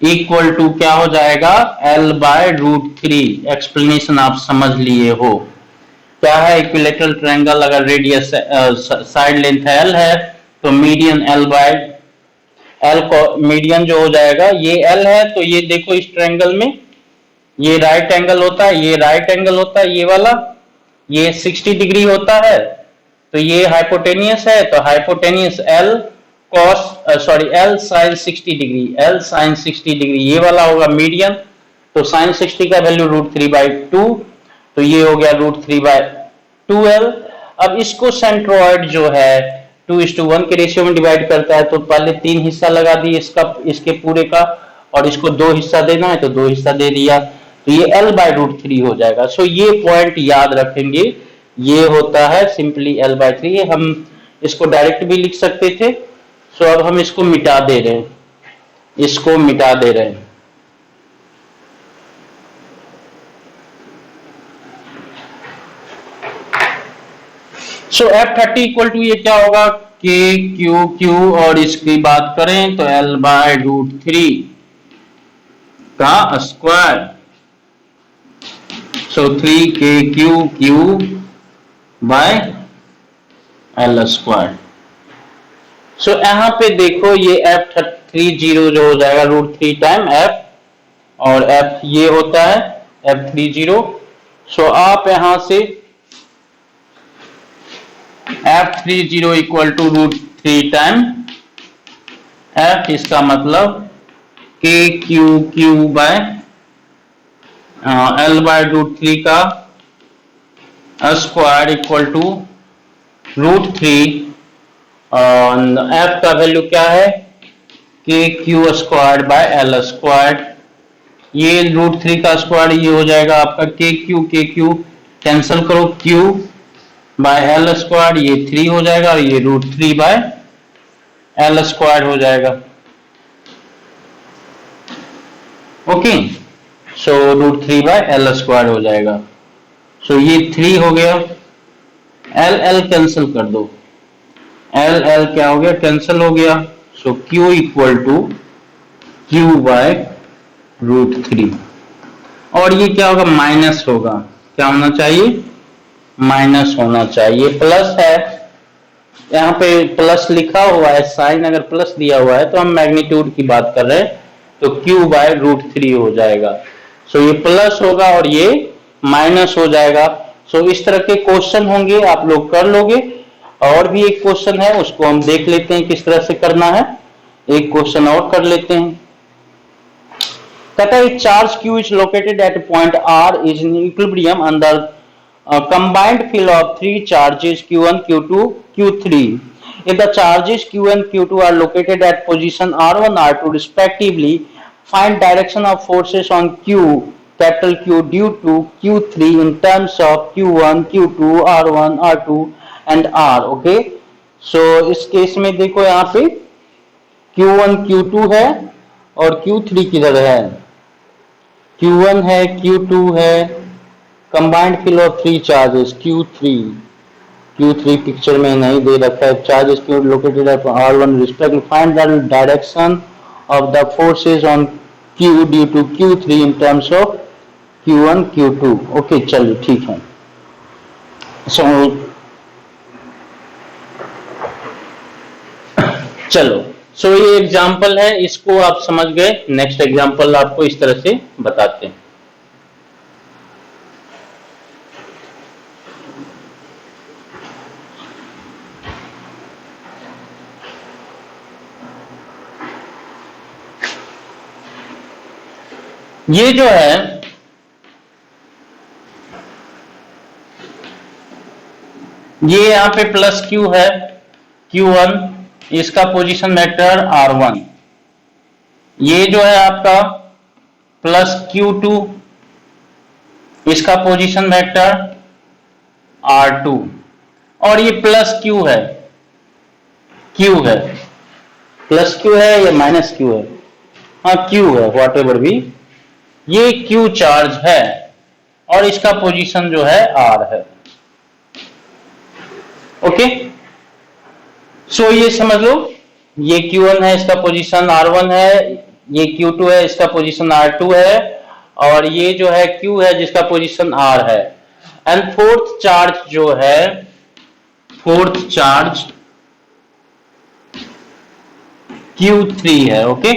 equal to क्या हो जाएगा, L/√3। एक्सप्लेनेशन आप समझ लिए हो क्या है। इक्विलेटरल ट्रायंगल अगर रेडियस साइड लेंथ L है तो मीडियन L को मीडियन जो हो जाएगा, ये L है, तो ये देखो इस ट्रायंगल में ये राइट एंगल होता है, ये राइट एंगल होता है, ये वाला ये 60 डिग्री होता है, तो ये हाइपोटेनियस है, तो hypotenuse L sin 60 degree, L sin 60 degree ये वाला होगा मीडियन, तो sin 60 का वैल्यू √3/2, तो ये हो गया √3/2L। अब इसको सेंट्रोइड जो है 2:1 के रेशियो में डिवाइड करता है, तो पहले 3 हिस्सा लगा दिए इसके पूरे का, और इसको 2 हिस्सा देना है तो 2 हिस्सा दे दिया, तो ये L/√3 हो जाएगा। सो ये पॉइंट याद रखेंगे, ये होता है सिंपली L/3। हम इसको डायरेक्ट भी लिख सकते थे, सो अब हम इसको मिटा दे रहे हैं, इसको मिटा दे रहे हैं। सो F30 इक्वल टू ये क्या होगा, के क्यू क्यू, और इसकी बात करें तो L बाय रूट 3 का square. So 3 K Q Q by L square. So यहां पे देखो ये F30 जो हो जाएगा रूट 3 टाइम F, और F ये होता है F30। सो आप यहां से F30 equal to root 3 time F, इसका मतलब k Q Q by L by root 3 का square equal to root 3। F का वैल्यू क्या है, k q square by L square. ये रूट 3 का स्क्वायर ये हो जाएगा आपका के क्यू कैंसिल करो, क्यू बाय L स्क्वायर, ये 3 हो जाएगा, और ये रूट 3 बाय L स्क्वायर हो जाएगा। Okay, so root 3 by L square हो जाएगा। सो ये 3 हो गया, L कैंसिल कर दो, L क्या हो गया, कैंसिल हो गया। So Q equal to q by root 3, और ये क्या होगा, माइनस होगा। क्या होना चाहिए, माइनस होना चाहिए। प्लस है, यहाँ पे प्लस लिखा हुआ है, साइन अगर प्लस दिया हुआ है तो हम मैग्नीट्यूड की बात कर रहे हैं, तो Q बाय रूट 3 हो जाएगा। सो ये प्लस होगा और ये माइनस हो जाएगा। सो इस तरह के क्वेश्चन होंगे, आप लोग कर लोगे। और भी एक क्वेश्चन है, उसको हम देख लेते हैं किस तरह से करना है। एक क्वेश्चन और कर लेते हैं। कहता है charge Q is located at point R is in equilibrium under combined field of three charges Q1, Q2, Q3. If the charges Q1, Q2 are located at position R1, R2 respectively, find direction of forces on Q, capital Q, due to Q3 in terms of Q1, Q2, R1, R2 and R. Okay, so इस केस में देखो यहाँ पे Q1, Q2 है और Q3 किधर है, Q1 है, Q2 है, combined field of three charges Q3 picture में नहीं दे रखा है। Charges Q located at R1 respect, find the direction of the forces on Q due to Q3 in terms of Q1, Q2। Okay, चलिए ठीक है। चलो, सो ये एग्जाम्पल है, इसको आप समझ गए। नेक्स्ट एग्जाम्पल आपको इस तरह से बताते हैं। ये जो है ये यहाँ पे प्लस Q है, Q1, इसका पोजीशन वेक्टर R1। ये जो है आपका प्लस Q2, इसका पोजीशन वेक्टर R2, और ये प्लस Q है, प्लस Q है या माइनस Q है, हाँ Q है, व्हाट एवर भी, ये Q चार्ज है और इसका पोजीशन जो है R है। ओके, सो ये समझ लो, ये Q1 है, इसका पोजीशन R1 है, ये Q2 है, इसका पोजीशन R2 है, और ये जो है Q है जिसका पोजीशन R है। एंड फोर्थ चार्ज जो है, फोर्थ चार्ज Q3 है। Okay,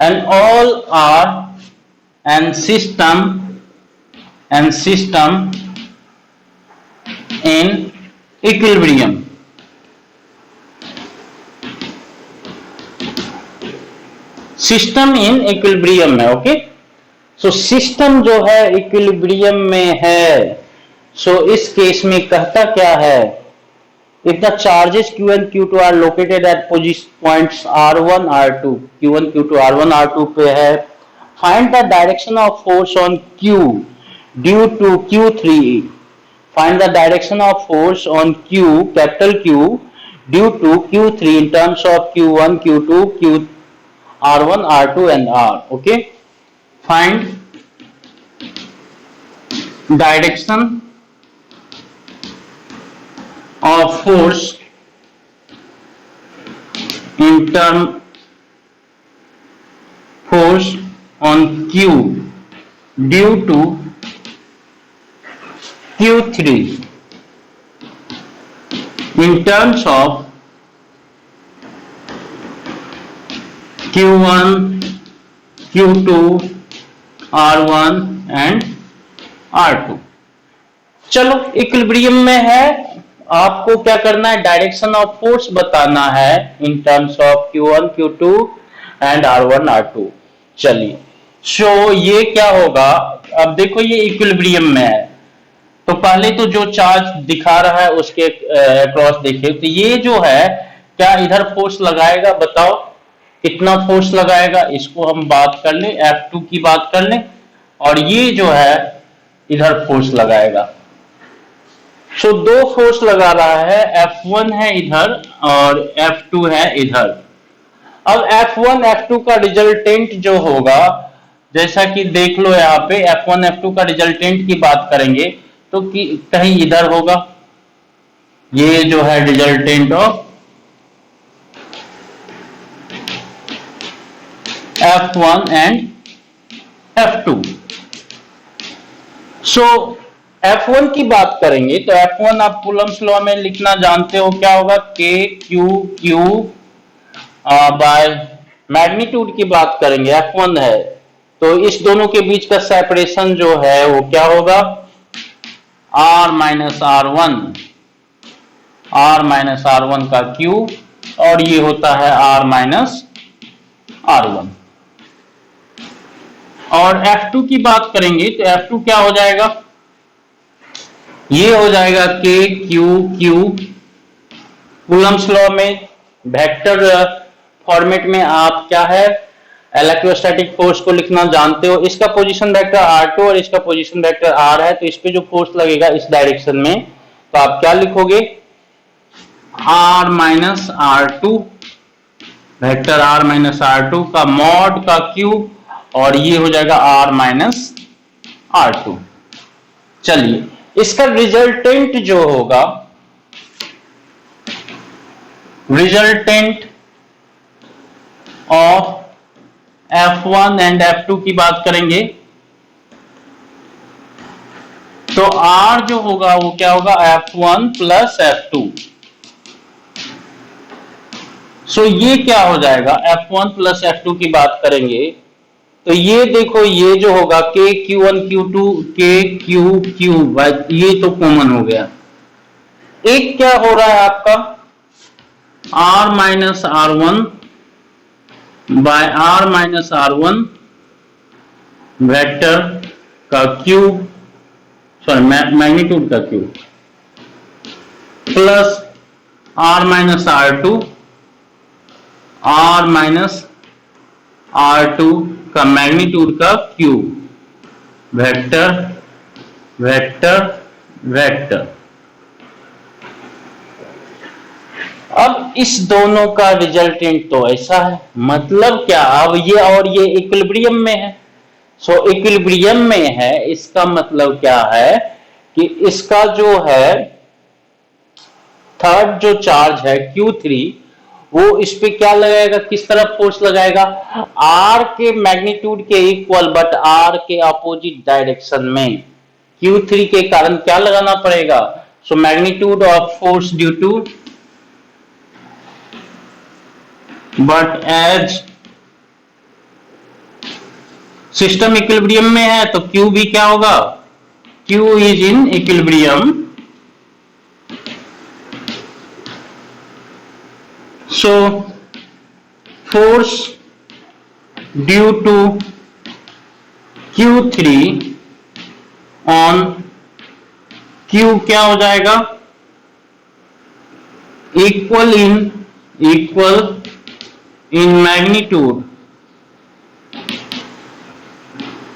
and all are and system in equilibrium। System in equilibrium है। ओके, सो सिस्टम जो है इक्विलिब्रियम में है। सो इस केस में कहता क्या है, if the charges Q1, Q2 are located at points R1, R2, Q1, Q2, R1, R2 पे है, find the direction of force on Q due to Q3. Find the direction of force on Q, capital Q, due to Q3 in terms of Q1, Q2, R1, R2 and R. Okay, find direction of force in term force on Q due to Q3 in terms of Q1, Q2, R1 and R2. चलो इक्विलिब्रियम में है, आपको क्या करना है, डायरेक्शन ऑफ फोर्स बताना है इन terms of Q1, Q2 and R1, R2. चलिए, सो ये क्या होगा, अब देखो ये इक्विलिब्रियम में है, तो पहले तो जो चार्ज दिखा रहा है उसके अक्रॉस देखिए, तो ये जो है क्या इधर फोर्स लगाएगा, बताओ कितना फोर्स लगाएगा, इसको हम बात कर लें, F2 की बात कर लें, और ये जो है इधर फोर्स लगाएगा. सो दो फोर्स लगा रहा है, F1 है इधर और F2 है इधर. अब F1 F2 का रिजल्टेंट जो होगा, जैसा कि देख लो यहाँ पे F1 F2 का रिजल्टेंट की बात करेंगे तो कहीं इधर होगा, ये जो है resultant of F1 and F2. So F1 की बात करेंगे तो F1 आप कूलम्स लॉ में लिखना जानते हो, क्या होगा, K Q Q by magnitude की बात करेंगे, F1 है तो इस दोनों के बीच का सेपरेशन जो है वो क्या होगा, R minus R1, R minus R1 का Q, और ये होता है R माइनस R1. और F2 की बात करेंगे तो F2 क्या हो जाएगा, ये हो जाएगा K Q Q, Coulomb's law में वेक्टर फॉर्मेट में आप क्या है इलेक्ट्रोस्टैटिक फोर्स को लिखना जानते हो, इसका पोजीशन वेक्टर R2 और इसका पोजीशन वेक्टर R है, तो इस पे जो फोर्स लगेगा इस डायरेक्शन में, तो आप क्या लिखोगे, R minus R2, vector R minus R2 का मॉड का Q, और ये हो जाएगा R माइनस R2. चलिए, इसका रिजल्टेंट जो होगा, resultant of F1 and F2 की बात करेंगे तो R जो होगा वो क्या होगा, F1 प्लस F2. सो ये क्या हो जाएगा, F1 प्लस F2 की बात करेंगे तो ये देखो, ये जो होगा K Q1 Q2 K Q Q, ये तो कॉमन हो गया. एक क्या हो रहा है आपका R minus R1 by R minus R1 vector का क्यूब, सॉरी मैग्नीट्यूड का cube, plus R minus R2, R minus R2 का मैग्नीट्यूड का क्यूब, वेक्टर वेक्टर वेक्टर. अब इस दोनों का रिजल्टेंट तो ऐसा है, मतलब क्या, अब ये और ये इक्विलिब्रियम में है. सो इक्विलिब्रियम में है, इसका मतलब क्या है कि इसका जो है थर्ड जो चार्ज है Q3, वो इस पे क्या लगाएगा, किस तरफ फोर्स लगाएगा, R के मैग्नीट्यूड के इक्वल बट R के अपोजिट डायरेक्शन में. Q3 के कारण क्या लगाना पड़ेगा, so magnitude of force due to, but as system equilibrium में है तो Q भी क्या होगा, Q is in equilibrium. So force due to Q3 on Q क्या हो जाएगा, equal in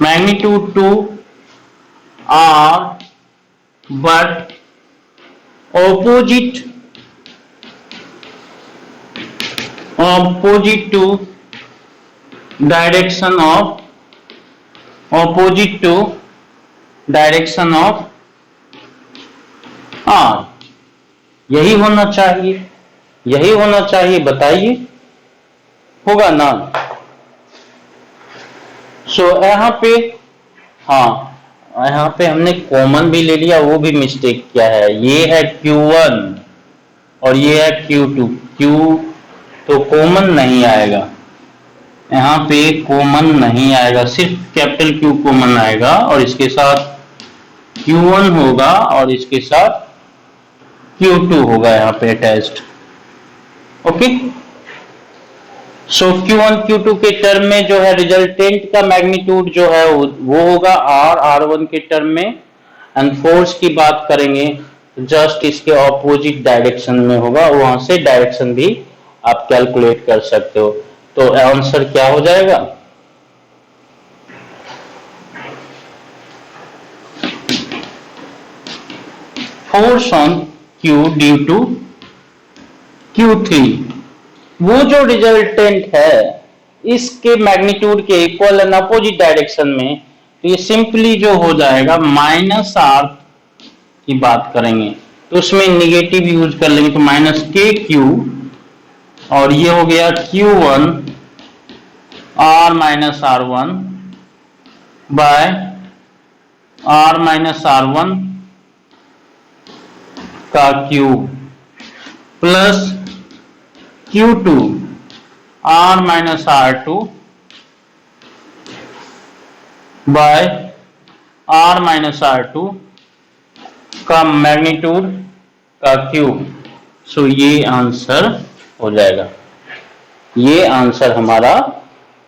magnitude to R but opposite to direction of opposite to direction of R, यही होना चाहिए, यही होना चाहिए, बताइए होगा ना। सो यहाँ पे, हाँ यहाँ पे हमने कॉमन भी ले लिया, वो भी मिस्टेक किया है। ये है Q1 और ये है Q2, Q तो कॉमन नहीं आएगा, यहाँ पे कॉमन नहीं आएगा, सिर्फ कैपिटल Q कॉमन आएगा और इसके साथ Q1 होगा और इसके साथ Q2 होगा यहाँ पे अटैच्ड। ओके, सो Q1 Q2 के टर्म में जो है रिजल्टेंट का मैग्नीट्यूड जो है वो होगा R, R1 के टर्म में। एंड फोर्स की बात करेंगे जस्ट इसके ऑपोजिट डायरेक्शन में होगा, वहां से डायरेक्शन भी आप कैलकुलेट कर सकते हो। तो आंसर क्या हो जाएगा, force on Q due to Q3, वो जो रिजल्टेंट है इसके मैग्नीट्यूड के इक्वल एंड अपोजिट डायरेक्शन में, तो ये सिंपली जो हो जाएगा -R की बात करेंगे तो उसमें निगेटिव यूज कर लेंगे, तो -KQ और ये हो गया Q1 R-R1 बाय R-R1 का cube plus Q2 R-R2 bye R-R2 का मैग्नीट्यूड का क्यूब। सो ये आंसर हो जाएगा, ये आंसर हमारा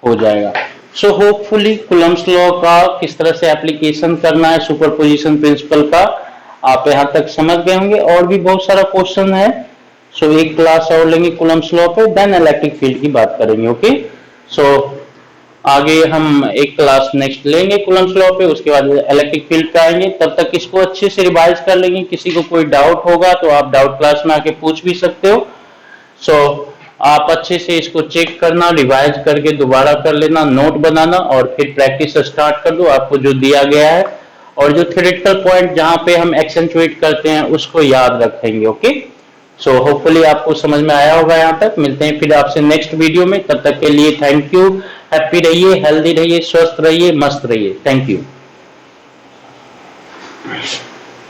हो जाएगा। सो होपफुली कूलम्ब्स लॉ का किस तरह से एप्लीकेशन करना है, सुपरपोजिशन प्रिंसिपल का आप यहां तक समझ गए होंगे। और भी बहुत सारा क्वेश्चन है, सो एक क्लास और लेंगे कूलम्ब्स लॉ पे, देन इलेक्ट्रिक फील्ड की बात करेंगे। ओके, सो आगे हम एक क्लास नेक्स्ट लेंगे कूलम्ब्स लॉ पे, उसके बाद इलेक्ट्रिक फील्ड पे आएंगे। तब तक इसको अच्छे से रिवाइज कर लेंगे, किसी को कोई डाउट होगा तो आप डाउट क्लास में आके पूछ भी सकते हो। सो आप अच्छे से इसको चेक करना, रिवाइज करके दोबारा कर लेना, नोट बनाना और फिर प्रैक्टिस स्टार्ट कर दो आपको जो दिया गया है, और जो थ्योरेटिकल पॉइंट जहां पे हम एक्सेंचुएट करते हैं उसको याद रखेंगे। ओके, सो होपफुली आपको समझ में आया होगा। यहाँ तक मिलते हैं फिर आपसे नेक्स्ट वीडियो में, तब तक के लिए थैंक यू। हैप्पी रहिए, हेल्दी रहिए, स्वस्थ रहिए, मस्त रहिए। Thank you.